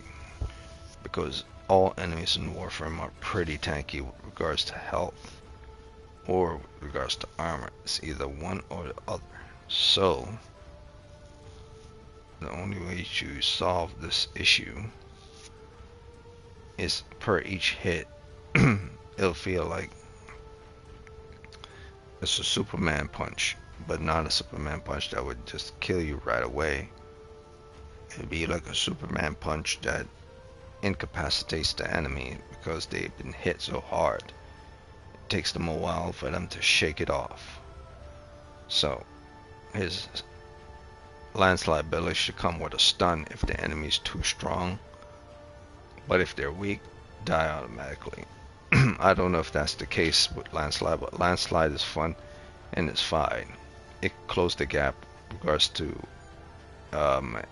because all enemies in Warframe are pretty tanky with regards to health or with regards to armor. It's either one or the other. So the only way to solve this issue is per each hit. It'll feel like it's a Superman punch, but not a Superman punch that would just kill you right away. It'd be like a Superman punch that incapacitates the enemy because they've been hit so hard. It takes them a while for them to shake it off. So his landslide ability should come with a stun if the enemy's too strong, but if they're weak, die automatically. I don't know if that's the case with landslide, but landslide is fun and it's fine. It closed the gap in regards to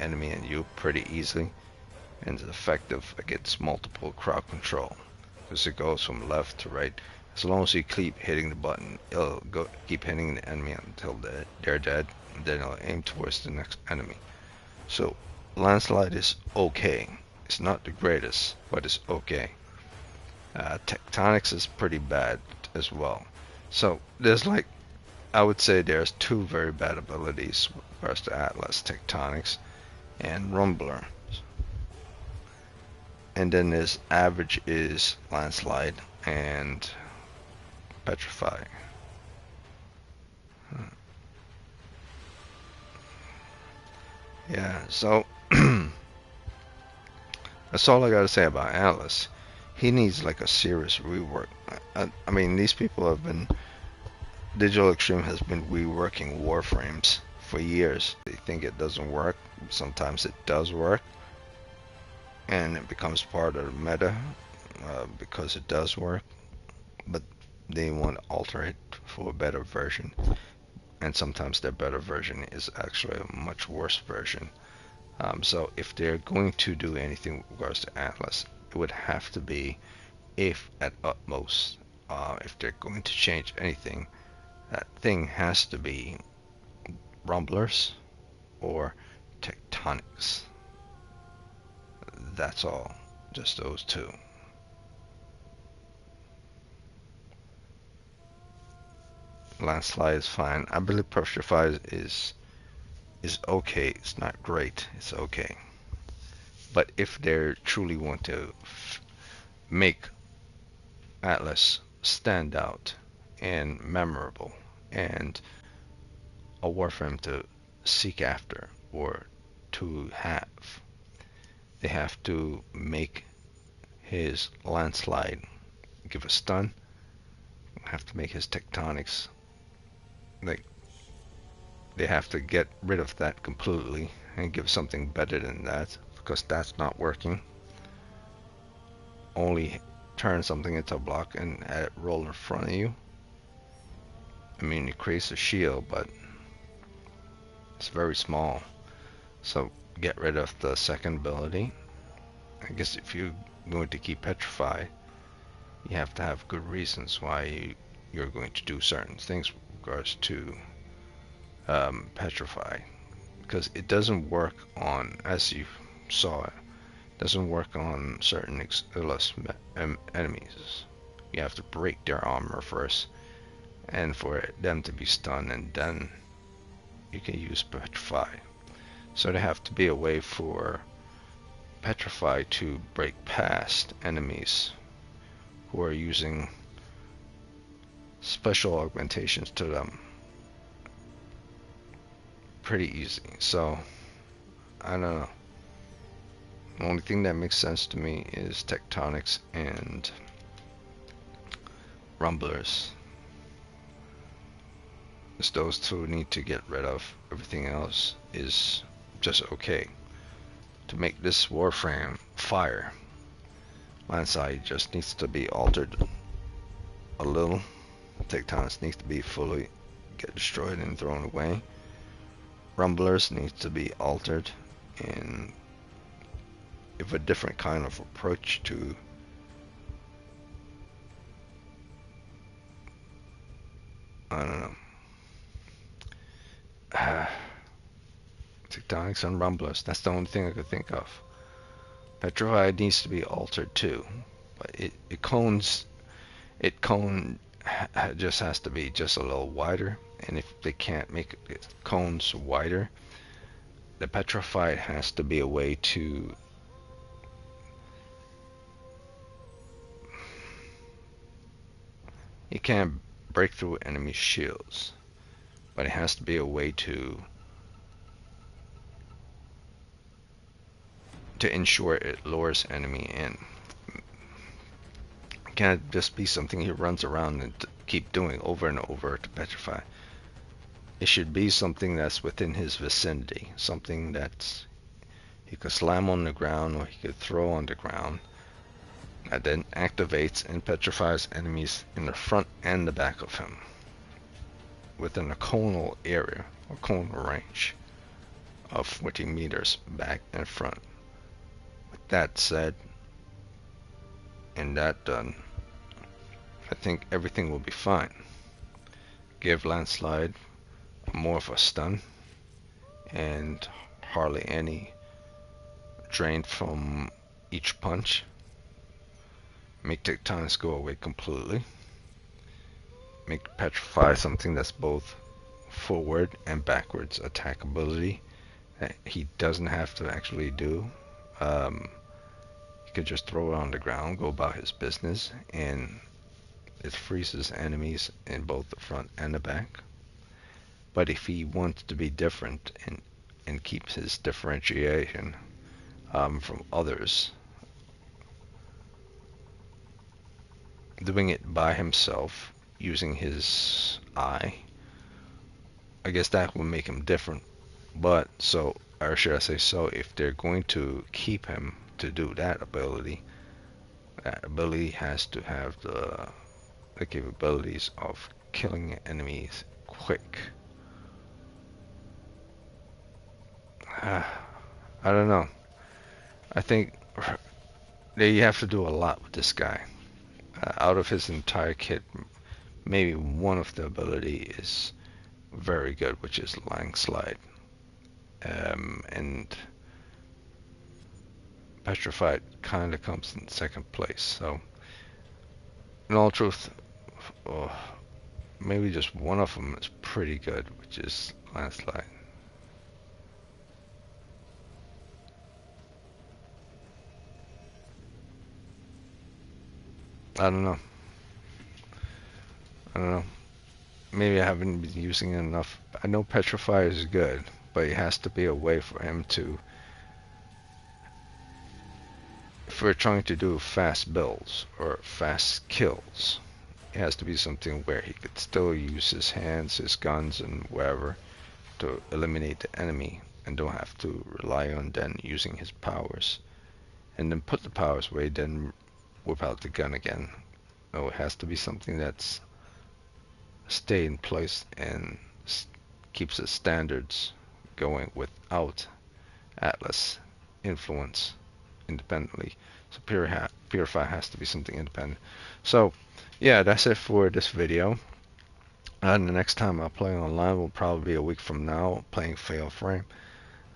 enemy and you pretty easily, and it's effective against multiple crowd control because it goes from left to right. As long as you keep hitting the button, it'll keep hitting the enemy until they're dead, and then it'll aim towards the next enemy. So landslide is okay. It's not the greatest, but it's okay. Tectonics is pretty bad as well. So there's like, I would say there's two very bad abilities with regards to Atlas: Tectonics and Rumbler. And then there's average is Landslide and Petrify. Yeah, so that's all I gotta say about Atlas. He needs like a serious rework. I mean, these people have been, Digital Extreme has been reworking Warframes for years. They think it doesn't work. Sometimes it does work, and it becomes part of the meta because it does work. But they want to alter it for a better version, and sometimes their better version is actually a much worse version. So if they're going to do anything with regards to Atlas, it would have to be, if at utmost, if they're going to change anything, that thing has to be rumblers or tectonics. That's all, just those two. Landslide is fine. I believe Petrify is okay. It's not great. It's okay. But if they truly want to make Atlas stand out and memorable and a Warframe to seek after or to have, they have to make his landslide give a stun, have to make his tectonics, like, they have to get rid of that completely and give something better than that, because that's not working. Only turn something into a block and have it roll in front of you. I mean, it creates a shield, but it's very small. So get rid of the second ability. I guess if you're going to keep Petrify, you have to have good reasons why you're going to do certain things with regards to Petrify, because it doesn't work on, as you saw, it doesn't work on certain enemies. You have to break their armor first, and for them to be stunned, and then you can use Petrify. So there have to be a way for Petrify to break past enemies who are using special augmentations to them. Pretty easy. So I don't know. The only thing that makes sense to me is tectonics and rumblers. As those two need to get rid of. Everything else is just okay. To make this Warframe fire, Landside just needs to be altered a little. Tectonics needs to be fully get destroyed and thrown away. Rumblers needs to be altered and give a different kind of approach to I don't know. Tectonics and rumblers. That's the only thing I could think of. Petrified needs to be altered too, but it cones. It cone just has to be just a little wider, and if they can't make it cones wider, the petrified has to be a way to it can't break through enemy shields, but it has to be a way to ensure it lures enemy in. It can't just be something he runs around and keep doing over and over to petrify. It should be something that's within his vicinity, something that's he could slam on the ground or he could throw on the ground, that then activates and petrifies enemies in the front and the back of him within a conal area or conal range of 40 meters back and front. With that said and that done, I think everything will be fine. Give Landslide more of a stun and hardly any drain from each punch. Make Tectonics go away completely. Make Petrify something that's both forward and backwards attack ability that he doesn't have to actually do. He could just throw it on the ground, go about his business, and it freezes enemies in both the front and the back. But if he wants to be different and keeps his differentiation from others, doing it by himself using his eye, I guess that will make him different. But so, or should I say so, if they're going to keep him to do that ability has to have the capabilities of killing enemies quick. I don't know. I think they have to do a lot with this guy. Out of his entire kit, maybe one of the ability is very good, which is Landslide. And Petrified kind of comes in second place. So, in all truth, maybe just one of them is pretty good, which is Landslide. I don't know. Maybe I haven't been using it enough. I know Petrify is good, but it has to be a way for him to... If we're trying to do fast builds or fast kills, it has to be something where he could still use his hands, his guns, and whatever to eliminate the enemy and don't have to rely on then using his powers. And then put the powers away, then whip out the gun again. No, it has to be something that's stay in place and keeps the standards going without Atlas influence independently. So Purify has to be something independent. So yeah, that's it for this video. And the next time I play online will probably be a week from now, playing Warframe.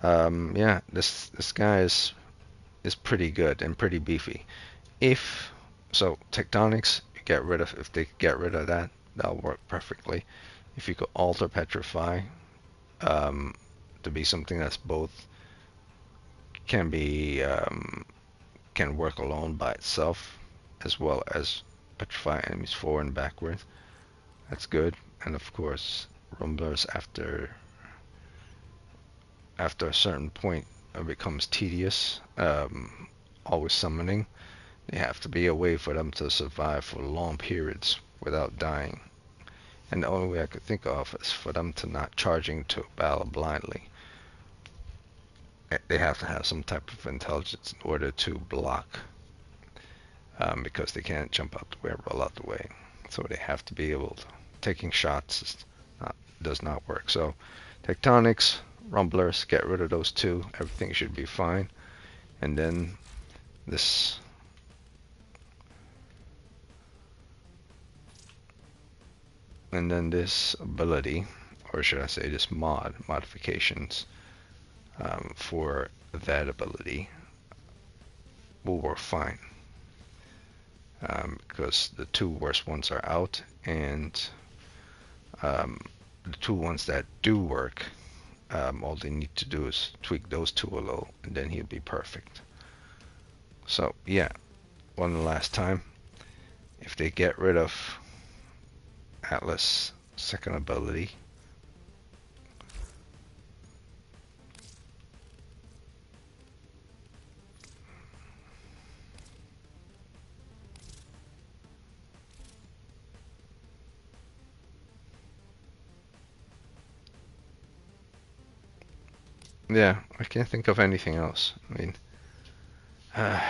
Yeah, this guy is pretty good and pretty beefy. If so, Tectonics, if they get rid of that, that'll work perfectly. If you could alter Petrify to be something that's both can work alone by itself, as well as petrify enemies forward and backward. That's good. And of course, rumblers after a certain point it becomes tedious. Always summoning. They have to be a way for them to survive for long periods without dying. And the only way I could think of is for them to not charging to battle blindly. They have to have some type of intelligence in order to block, because they can't jump out the way or roll out the way. So they have to be able to. Taking shots does not work. So tectonics, rumblers, get rid of those two. Everything should be fine. And then this. And then this ability, or should I say this modifications for that ability will work fine. Because the two worst ones are out, and the two ones that do work, all they need to do is tweak those two a little, and then he'll be perfect. So yeah, one last time, if they get rid of Atlas' second ability, yeah, I can't think of anything else. I mean, I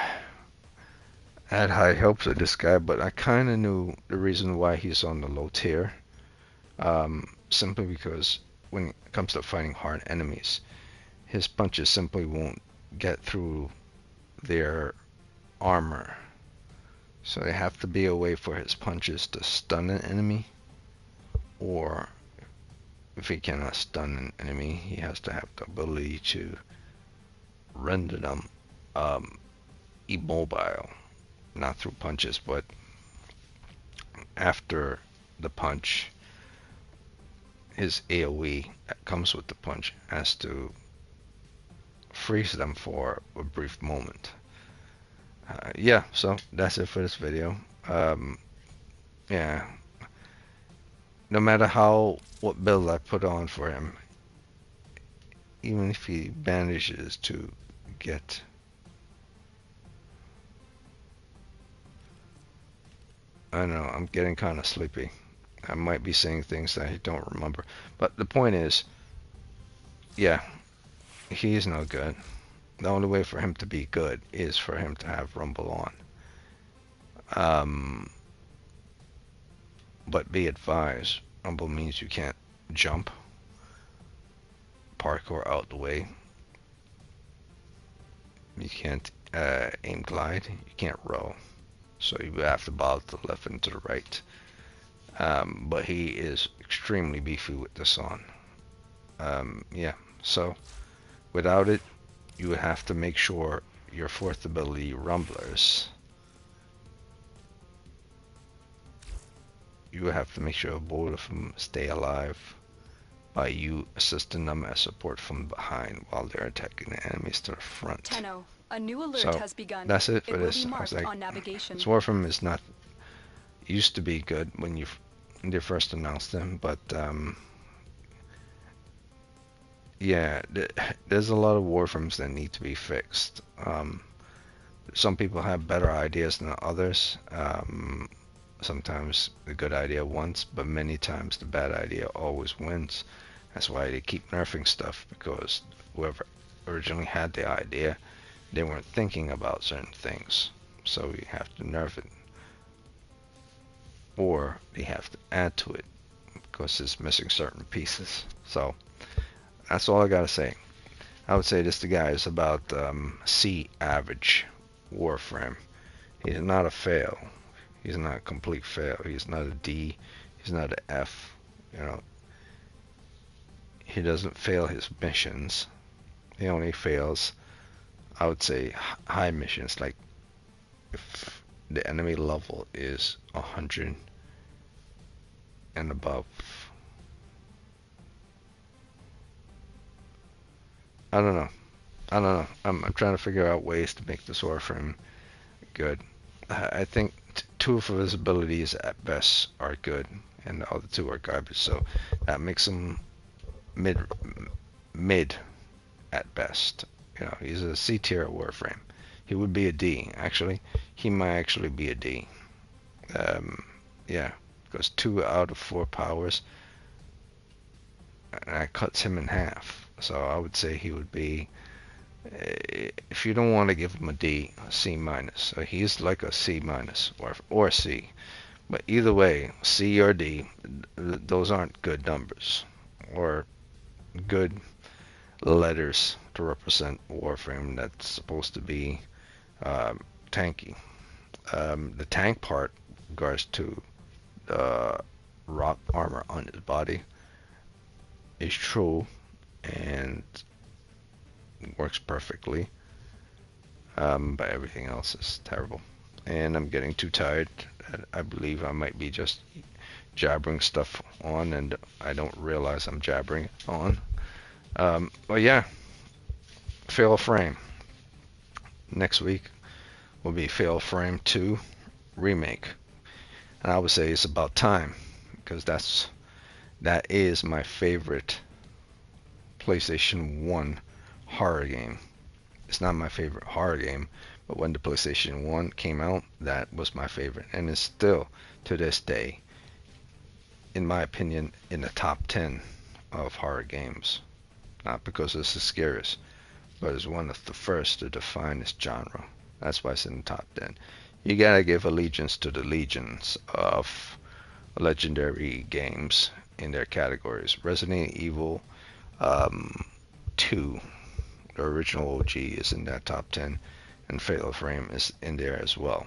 had high hopes of this guy, but I kind of knew the reason why he's on the low tier. Simply because when it comes to fighting hard enemies, his punches simply won't get through their armor. So they have to be a way for his punches to stun an enemy, or if he cannot stun an enemy, he has to have the ability to render them immobile, not through punches, but after the punch, his AoE that comes with the punch has to freeze them for a brief moment. Yeah, so that's it for this video. Yeah, no matter what build I put on for him, even if he manages to get I don't know, I'm getting kind of sleepy. I might be saying things that I don't remember. But the point is, yeah, he's no good. The only way for him to be good is for him to have Rumble on. But be advised, Rumble means you can't jump, parkour out the way. You can't aim glide. You can't roll. So you have to bob to the left and to the right. But he is extremely beefy with this on. Yeah, so without it, you would have to make sure your fourth ability, Rumblers, you would have to make sure both of them stay alive by you assisting them as support from behind while they're attacking the enemies to the front. Tenno, a new alert So has begun. that's it for It will this. be I was marked like, on navigation. Warframe is not used to be good when they first announced them, but yeah, there's a lot of Warframes that need to be fixed. Some people have better ideas than others. Sometimes the good idea wins, but many times the bad idea always wins. That's why they keep nerfing stuff, because whoever originally had the idea, they weren't thinking about certain things. So you have to nerf it. Or they have to add to it, because it's missing certain pieces. So that's all I gotta say. I would say this guy is about C average Warframe. He's not a fail. He's not a complete fail. He's not a D. He's not an F. You know, he doesn't fail his missions. He only fails, I would say, high missions. Like if the enemy level is 100 and above. I don't know. I'm trying to figure out ways to make this Warframe good. I think two of his abilities at best are good, and the other two are garbage. So that makes him mid at best. You know, he's a C tier Warframe. He would be a D. Actually, he might actually be a D. Yeah, because 2 out of 4 powers, and that cuts him in half. So I would say he would be, if you don't want to give him a D, a C minus. So he's like a C minus or C. But either way, C or D, those aren't good numbers or good letters to represent Warframe that's supposed to be tanky. The tank part regards to rock armor on his body is true and works perfectly, but everything else is terrible. And I'm getting too tired. I believe I might be just jabbering stuff on, and I don't realize I'm jabbering on. But yeah, Fatal Frame. Next week will be Fatal Frame 2 Remake. And I would say it's about time, because that is my favorite PlayStation 1 horror game. It's not my favorite horror game, but when the PlayStation 1 came out, that was my favorite. And it's still, to this day, in my opinion, in the top 10 of horror games. Not because it's the scariest, but it's one of the first to define this genre. That's why it's in the top 10. You gotta give allegiance to the legions of legendary games in their categories. Resident Evil 2, the original OG, is in that top 10, and Fatal Frame is in there as well.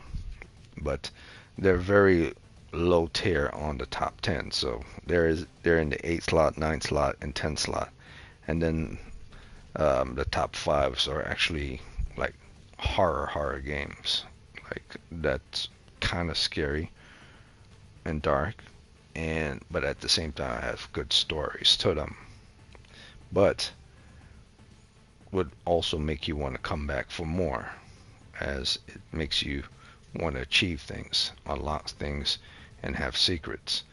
But they're very low tier on the top 10, so they're in the 8 slot, 9 slot, and 10 slot. And then the top 5s are actually like horror games, like that's kind of scary and dark, but at the same time have good stories to them, but would also make you want to come back for more, as it makes you want to achieve things, unlock things, and have secrets.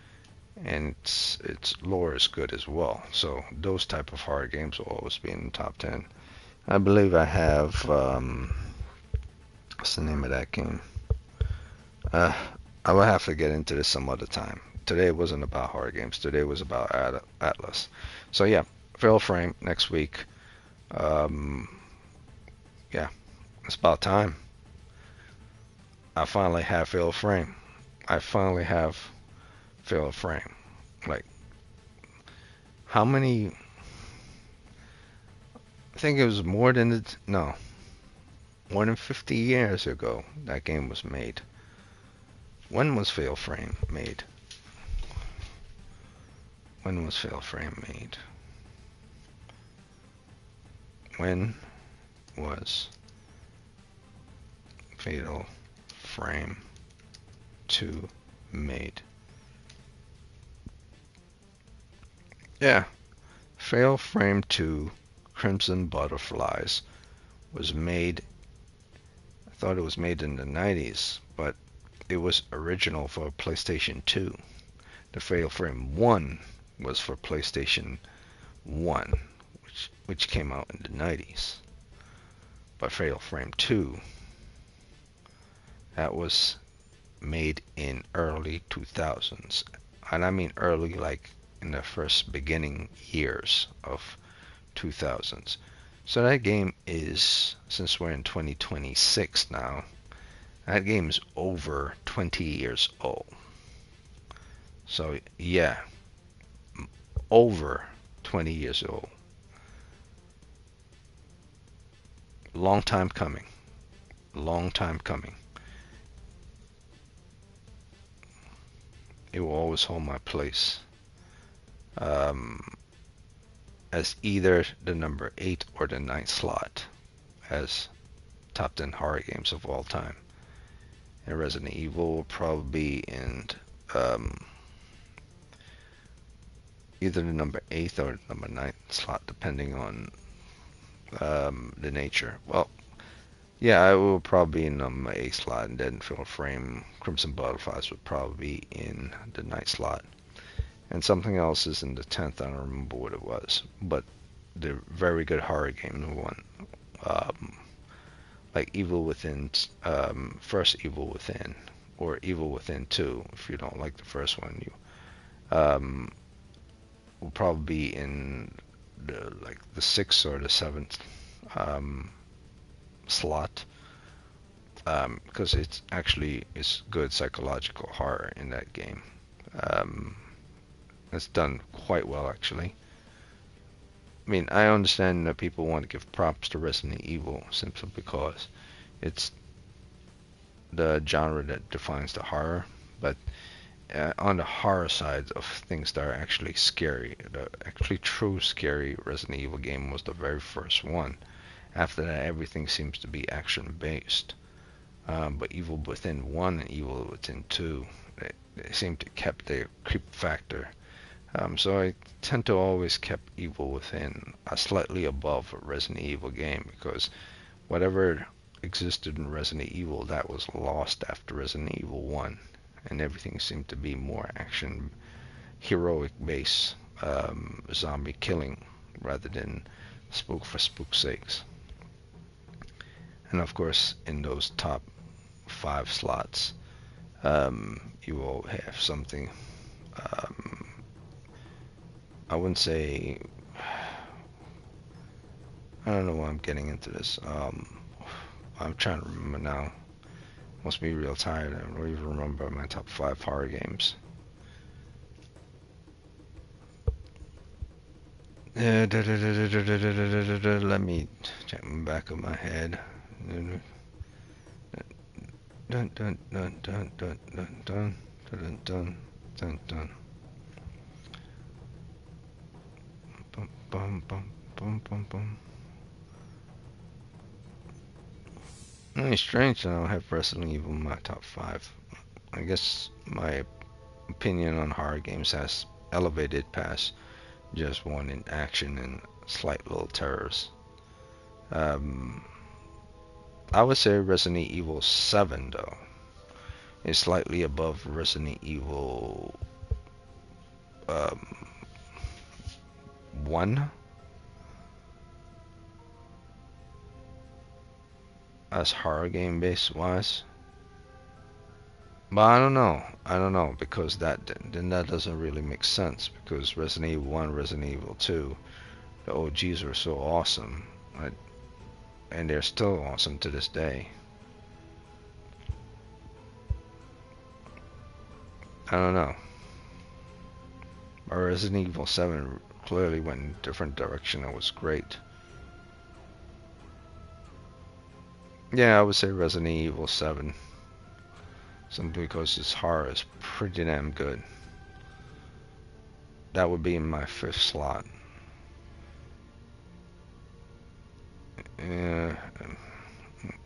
And its lore is good as well. So those type of horror games will always be in the top 10. I believe I have what's the name of that game? I will have to get into this some other time. Today wasn't about horror games. Today was about Atlas. So yeah, Fatal Frame next week. Yeah, it's about time. I finally have Fatal Frame. I finally have Fatal Frame. Like, how many? I think it was more than 50 years ago that game was made. When was Fatal Frame made? When was Fatal Frame made? When was Fatal Frame 2 made? Yeah, Fatal Frame 2 Crimson Butterflies was made, I thought it was made in the 90s, but it was original for PlayStation 2. The Fatal Frame 1 was for PlayStation 1, which came out in the 90s. But Fatal Frame 2, that was made in early 2000s. And I mean early, like in the first beginning years of 2000s. So that game is, since we're in 2026 now, that game is over 20 years old. So yeah, over 20 years old. Long time coming. Long time coming. It will always hold my place as either the number 8 or the 9th slot as top 10 horror games of all time. And Resident Evil will probably be in either the number 8th or number 9th slot, depending on the nature. Well, yeah, I will probably be in number 8 slot, and then Fatal Frame Crimson Butterflies would probably be in the 9th slot. And something else is in the 10th. I don't remember what it was, but the very good horror game one like Evil Within, first Evil Within, or Evil Within 2. If you don't like the first one, you will probably be in the 6th or the 7th slot, because it's good psychological horror in that game. It's done quite well, actually. I mean, I understand that people want to give props to Resident Evil simply because it's the genre that defines the horror, but on the horror side of things that are actually scary, the actually true scary Resident Evil game was the very first one. After that, everything seems to be action based. But Evil Within 1 and Evil Within 2, they seem to kept their creep factor. So I tend to always kept Evil Within slightly above a Resident Evil game, because whatever existed in Resident Evil, that was lost after Resident Evil 1, and everything seemed to be more action, heroic base, zombie killing rather than spook for spook's sakes. And of course, in those top 5 slots, you will have something, I wouldn't say, I don't know why I'm getting into this. I'm trying to remember now. Must be real tired. I don't even remember my top 5 horror games. Let me check the back of my head. Dun dun dun dun dun dun dun dun dun dun dun. Bum bum bum bum bum bum. It's strange that I don't have Resident Evil in my top 5. I guess my opinion on horror games has elevated past just one in action and slight little terrors. I would say Resident Evil 7 though is slightly above Resident Evil 1 as horror game base wise. But I don't know, because that doesn't really make sense, because Resident Evil 1, Resident Evil 2, the OGs were so awesome, and they're still awesome to this day. I don't know. But Resident Evil 7 clearly went in a different direction. It was great. Yeah, I would say Resident Evil 7. Simply because its horror is pretty damn good. That would be in my 5th slot. Yeah,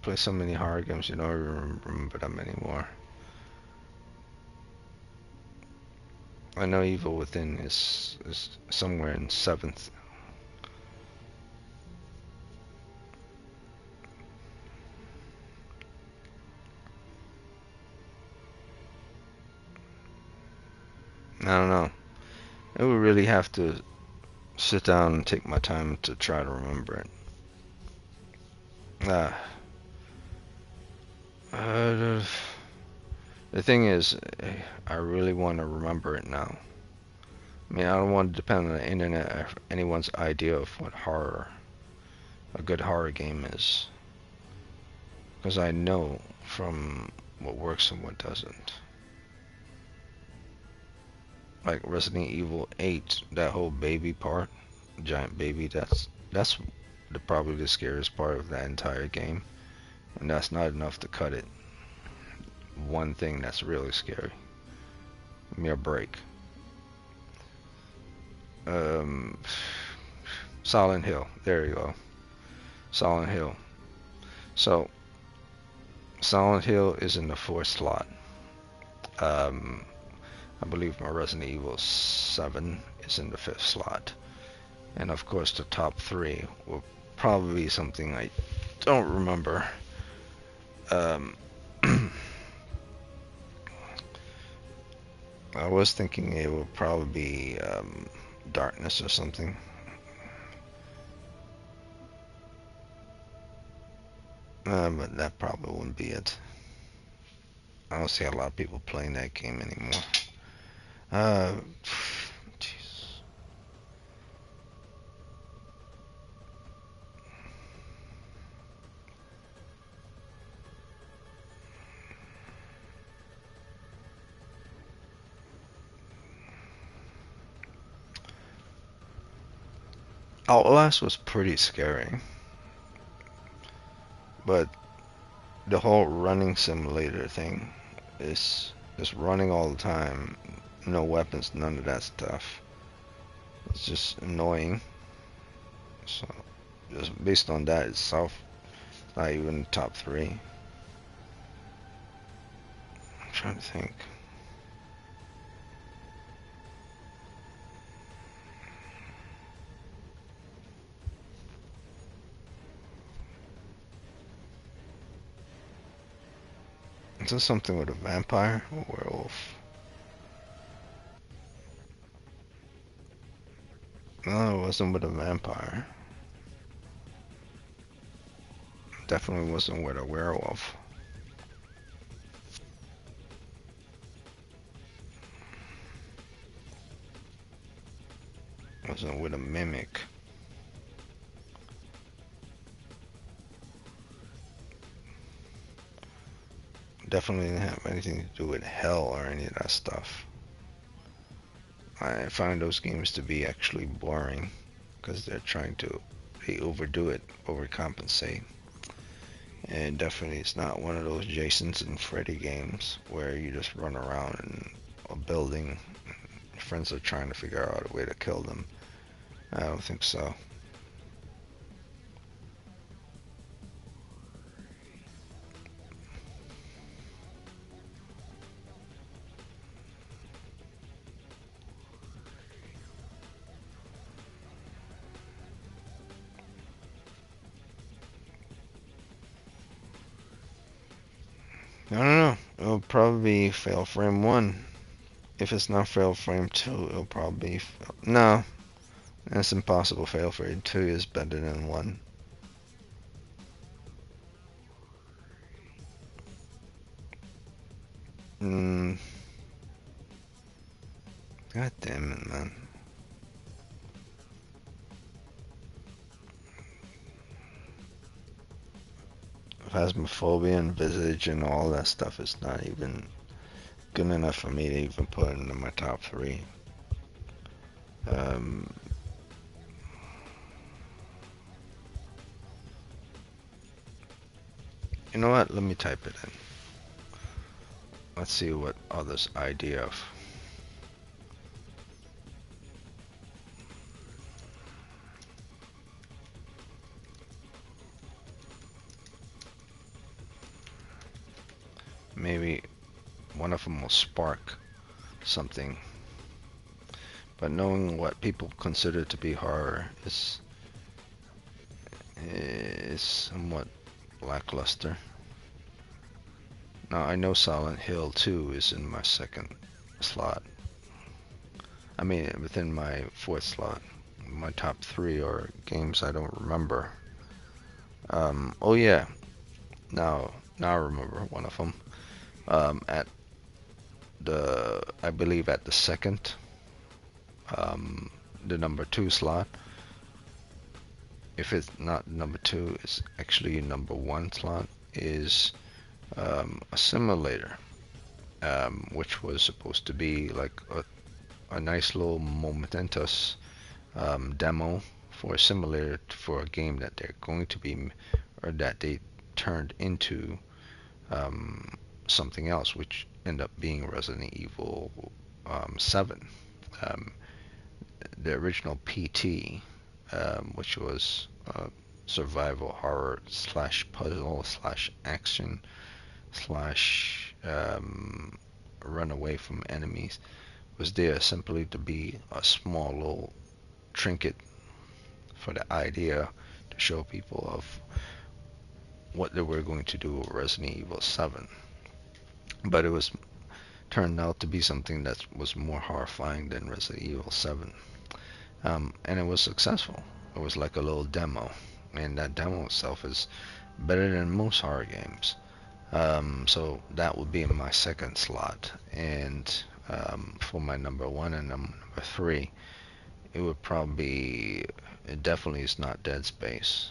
play so many horror games, you don't even remember them anymore. I know Evil Within is somewhere in 7th. I don't know. I would really have to sit down and take my time to try to remember it. The thing is, I really want to remember it now. I mean, I don't want to depend on the internet or anyone's idea of what a good horror game is. Because I know from what works and what doesn't. Like Resident Evil 8, that whole baby part, giant baby, that's probably the scariest part of that entire game, and that's not enough to cut it. One thing that's really scary. Give me a break. Silent Hill, there you go. Silent Hill. So Silent Hill is in the 4th slot. I believe my Resident Evil 7 is in the 5th slot. And of course the top 3 will probably be something I don't remember. I was thinking it would probably be Darkness or something. But that probably wouldn't be it. I don't see a lot of people playing that game anymore. Jeez. Outlast was pretty scary, but the whole running simulator thing is just running all the time, no weapons, none of that stuff. It's just annoying. So just based on that itself, it's not even top 3. I'm trying to think. Is this something with a vampire or werewolf? No, it wasn't with a vampire. Definitely wasn't with a werewolf. Wasn't with a mimic. Definitely didn't have anything to do with hell or any of that stuff. I find those games to be actually boring because they overdo it, overcompensate. And definitely it's not one of those Jasons and Freddy games where you just run around in a building. Your friends are trying to figure out a way to kill them. I don't think so. I don't know. It'll probably be Fail Frame 1. If it's not Fail Frame 2, it'll probably be... No. It's impossible. Fail Frame 2 is better than 1. God damn it, man. Phasmophobia and Visage and all that stuff is not even good enough for me to even put into my top 3. You know what? Let me type it in. Let's see what others' idea of. Maybe one of them will spark something. But knowing what people consider to be horror is somewhat lackluster. Now I know Silent Hill 2 is in my 2nd slot. I mean within my 4th slot. My top 3 are games I don't remember. Oh yeah, now I remember one of them. I believe at the 2nd, the number 2 slot. If it's not number 2, it's actually number 1 slot, is a simulator, which was supposed to be like a nice little momentous demo for a simulator for a game that they're going to be, or that they turned into something else, which ended up being Resident Evil 7. The original PT, which was survival horror slash puzzle slash action slash run away from enemies, was there simply to be a small little trinket for the idea to show people of what they were going to do with Resident Evil 7. But it was turned out to be something that was more horrifying than Resident Evil 7. And it was successful. It was like a little demo, and that demo itself is better than most horror games. So that would be in my second slot. And for my number one and number three, it would probably, it definitely is not Dead Space.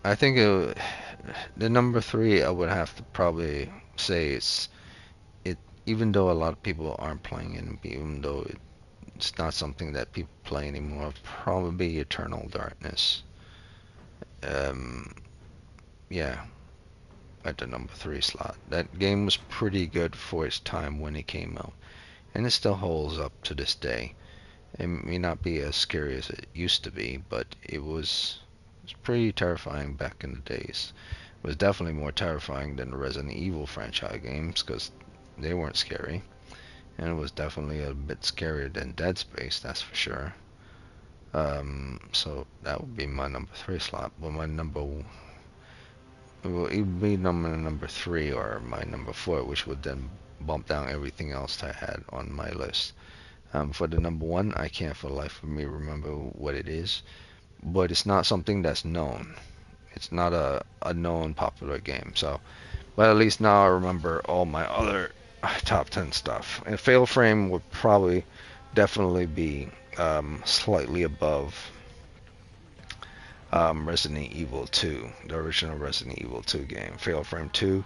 I think the number three, I would have to probably say it. Even though a lot of people aren't playing it, even though it's not something that people play anymore, probably Eternal Darkness. Um, yeah, at the number three slot. That game was pretty good for its time when it came out, and it still holds up to this day. It may not be as scary as it used to be, but it was pretty terrifying back in the days. It was definitely more terrifying than the Resident Evil franchise games because they weren't scary, and it was definitely a bit scarier than Dead Space, that's for sure. So that would be my number three slot. But my it will either be number three or my number four, which would then bump down everything else I had on my list. For the number one, I can't for the life of me remember what it is, but it's not something that's known. It's not a known popular game. So, but at least now I remember all my other top 10 stuff. And Fail Frame would probably definitely be slightly above Resident Evil 2, the original Resident Evil 2 game. Fail Frame 2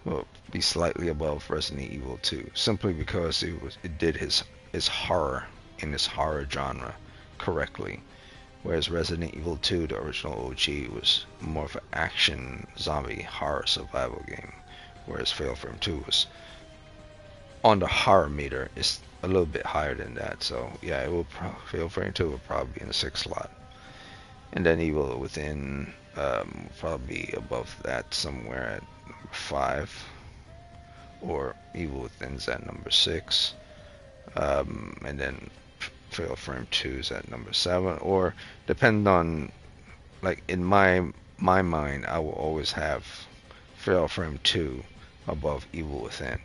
will be slightly above Resident Evil 2, simply because it did his horror in his horror genre correctly. Whereas Resident Evil 2, the original OG, was more of an action zombie horror survival game. Whereas Fail Frame 2 was on the horror meter is a little bit higher than that. So yeah, it will Fail Frame 2 will probably be in the sixth slot. And then Evil Within probably above that somewhere at number 5, or Evil Within's at number 6, and then Fatal Frame 2 is at number 7, or depend on, like in my mind, I will always have Fatal Frame 2 above Evil Within.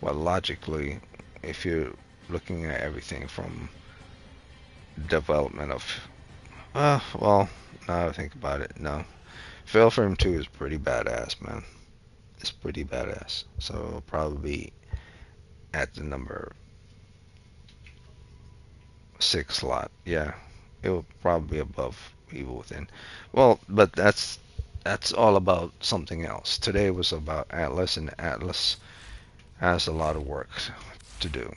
Well, logically, if you're looking at everything from development of well, now I think about it, no. Fail Frame 2 is pretty badass, man. It's pretty badass. So it'll probably be at the number 6 slot. Yeah, it will probably be above Evil Within. Well, but that's all about something else. Today was about Atlas, and Atlas has a lot of work to do.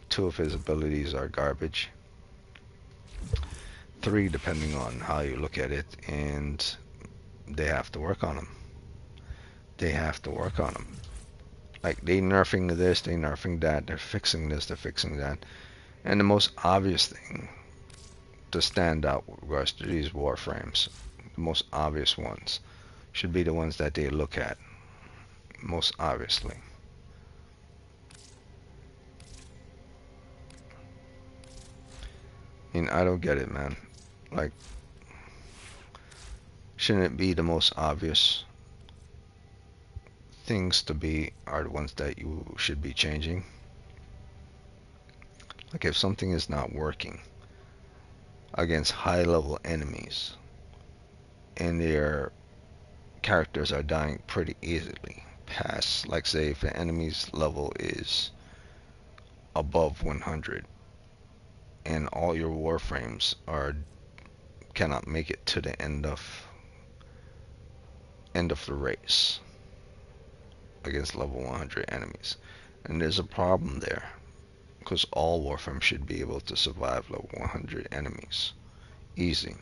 2 of his abilities are garbage. 3 depending on how you look at it, and they have to work on them. They have to work on them. Like, they nerfing this, they nerfing that, they're fixing this, they're fixing that. And the most obvious thing to stand out with regards to these Warframes, the most obvious ones, should be the ones that they look at most obviously. And I don't get it, man. Like, shouldn't it be the most obvious things to be are the ones that you should be changing? Like, if something is not working against high level enemies and their characters are dying pretty easily past, like, say if an enemy's level is above 100 and all your warframes cannot make it to the end of the race against level 100 enemies, and there's a problem there, because all warframes should be able to survive level 100 enemies easy.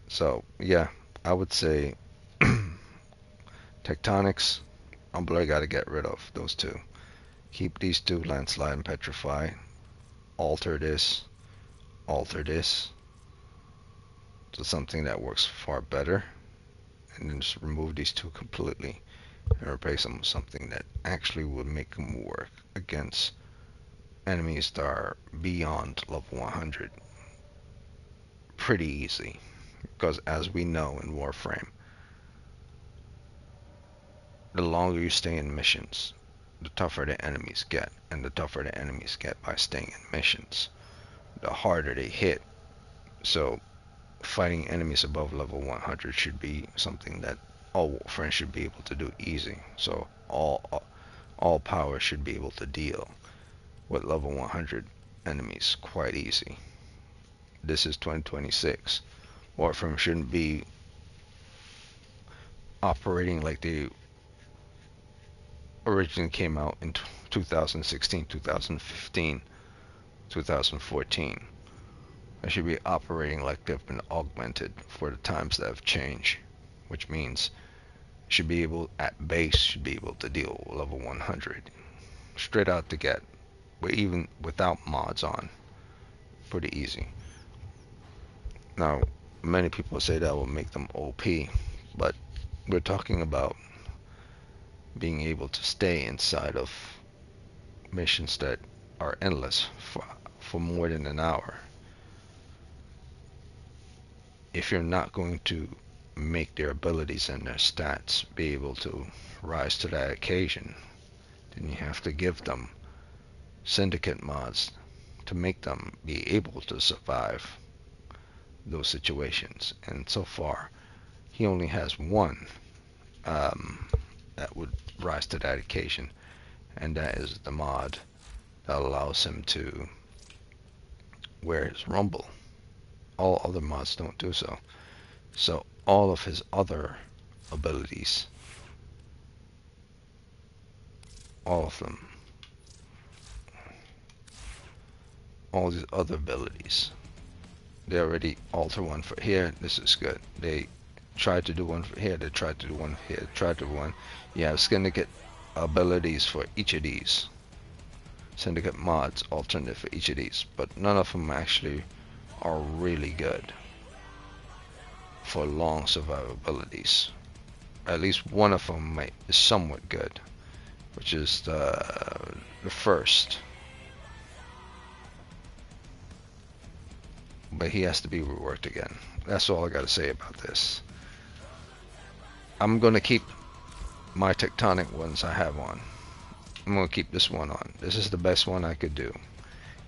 So yeah, I would say Tectonics, Umbler got to get rid of those 2. Keep these 2, Landslide and Petrify. Alter this to something that works far better, and then just remove these 2 completely and replace them with something that actually would make them work against enemies that are beyond level 100 pretty easy. Because as we know in Warframe, the longer you stay in missions, the tougher the enemies get, and the tougher the enemies get by staying in missions, the harder they hit. So fighting enemies above level 100 should be something that all Warframes should be able to do easy. So all power should be able to deal with level 100 enemies quite easy. This is 2026. Warframe shouldn't be operating like they originally came out in 2016, 2015, 2014. They should be operating like they've been augmented for the times that have changed, which means should be able at base should be able to deal with level 100 straight out the get, but even without mods on, pretty easy. Now, many people say that will make them OP, but we're talking about being able to stay inside of missions that are endless for more than an hour. If you're not going to make their abilities and their stats be able to rise to that occasion, then you have to give them syndicate mods to make them be able to survive those situations. And so far, he only has one that would rise to that occasion, and that is the mod that allows him to wear his rumble. All other mods don't do so. So all of his other abilities, all of them, all these other abilities, they already alter one for here. This is good. They tried to do one for here. They tried to do one here. They tried to do one. You have syndicate abilities for each of these. Syndicate mods alternate for each of these, but none of them actually are really good for long survivabilities. At least one of them is somewhat good, which is the first. But he has to be reworked again. That's all I got to say about this. I'm going to keep my tectonic ones I have on. I'm going to keep this one on. This is the best one I could do.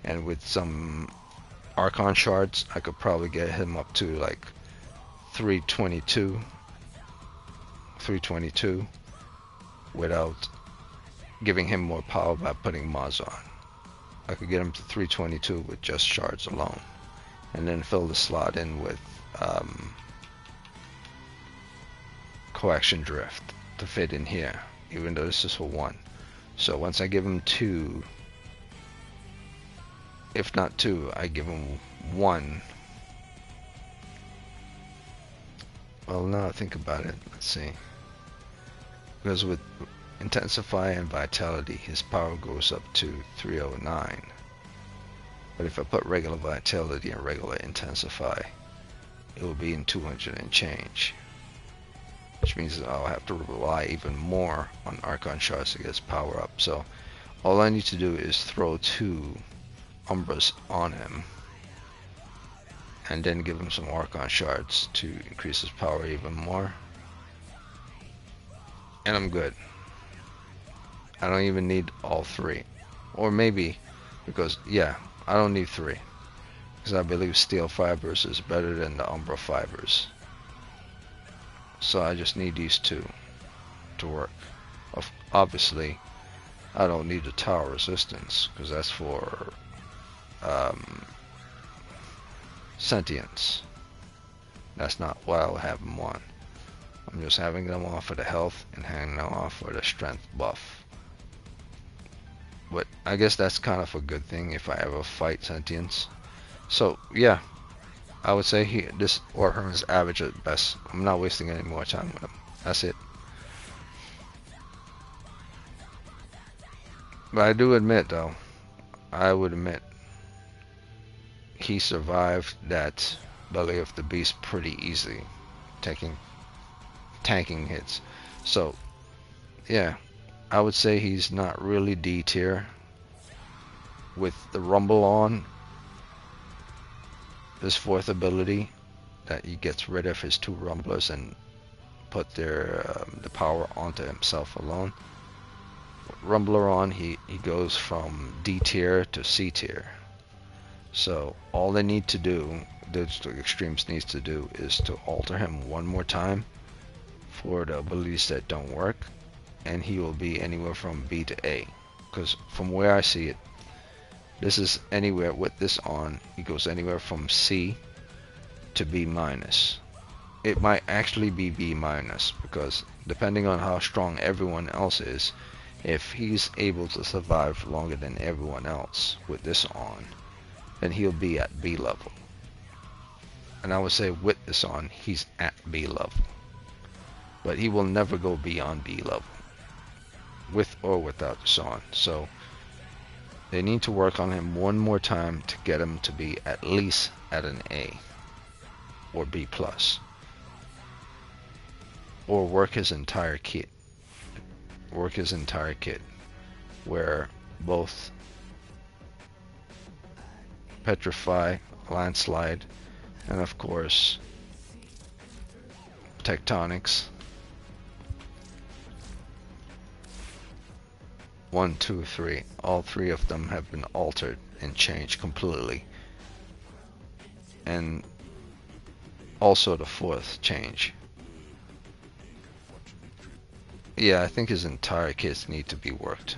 And with some Archon shards, I could probably get him up to like 322 without giving him more power by putting mods on. I could get him to 322 with just shards alone, and then fill the slot in with coaction drift to fit in here, even though this is for one. So once I give him two, if not two, I give him one. Well, now I think about it, let's see. Because with Intensify and Vitality, his power goes up to 309. But if I put regular Vitality and regular Intensify, it will be in 200 and change. Which means that I'll have to rely even more on Archon shards to get his power up. So all I need to do is throw 2 Umbras on him, and then give him some Archon shards to increase his power even more, and I'm good. I don't even need all 3, or maybe, because yeah, I don't need 3, because I believe Steel Fibers is better than the Umbra Fibers. So I just need these 2 to work. Obviously, I don't need the tower resistance, because that's for sentience. That's not what I'll have them on. I'm just having them off for the health and having them off for the strength buff. But I guess that's kind of a good thing if I ever fight sentience. So yeah, I would say this Warframe is average at best. I'm not wasting any more time with him. That's it. But I do admit though, I would admit, he survived that Belly of the Beast pretty easy, tanking hits. So yeah, I would say he's not really D tier. With the Rumble on, his 4th ability, that he gets rid of his 2 rumblers and put the power onto himself alone. Rumbler on, he goes from D tier to C tier. So all they need to do, the Extremes needs to do, is to alter him one more time for the abilities that don't work, and he will be anywhere from B to A. Because from where I see it, this is anywhere with this on, he goes anywhere from C to B minus. It might actually be B minus, because depending on how strong everyone else is, if he's able to survive longer than everyone else with this on, then he'll be at B level. And I would say with this on, he's at B level. But he will never go beyond B level, with or without this on. So they need to work on him one more time to get him to be at least at an A or B plus. Or work his entire kit. Work his entire kit, where both Petrify, Landslide, and of course Tectonics. 1, 2, 3. All 3 of them have been altered and changed completely. And also the 4th change. Yeah, I think his entire kits need to be worked.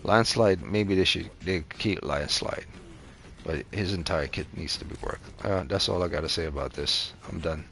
Landslide, maybe they keep Landslide, but his entire kit needs to be worked. That's all I gotta say about this. I'm done.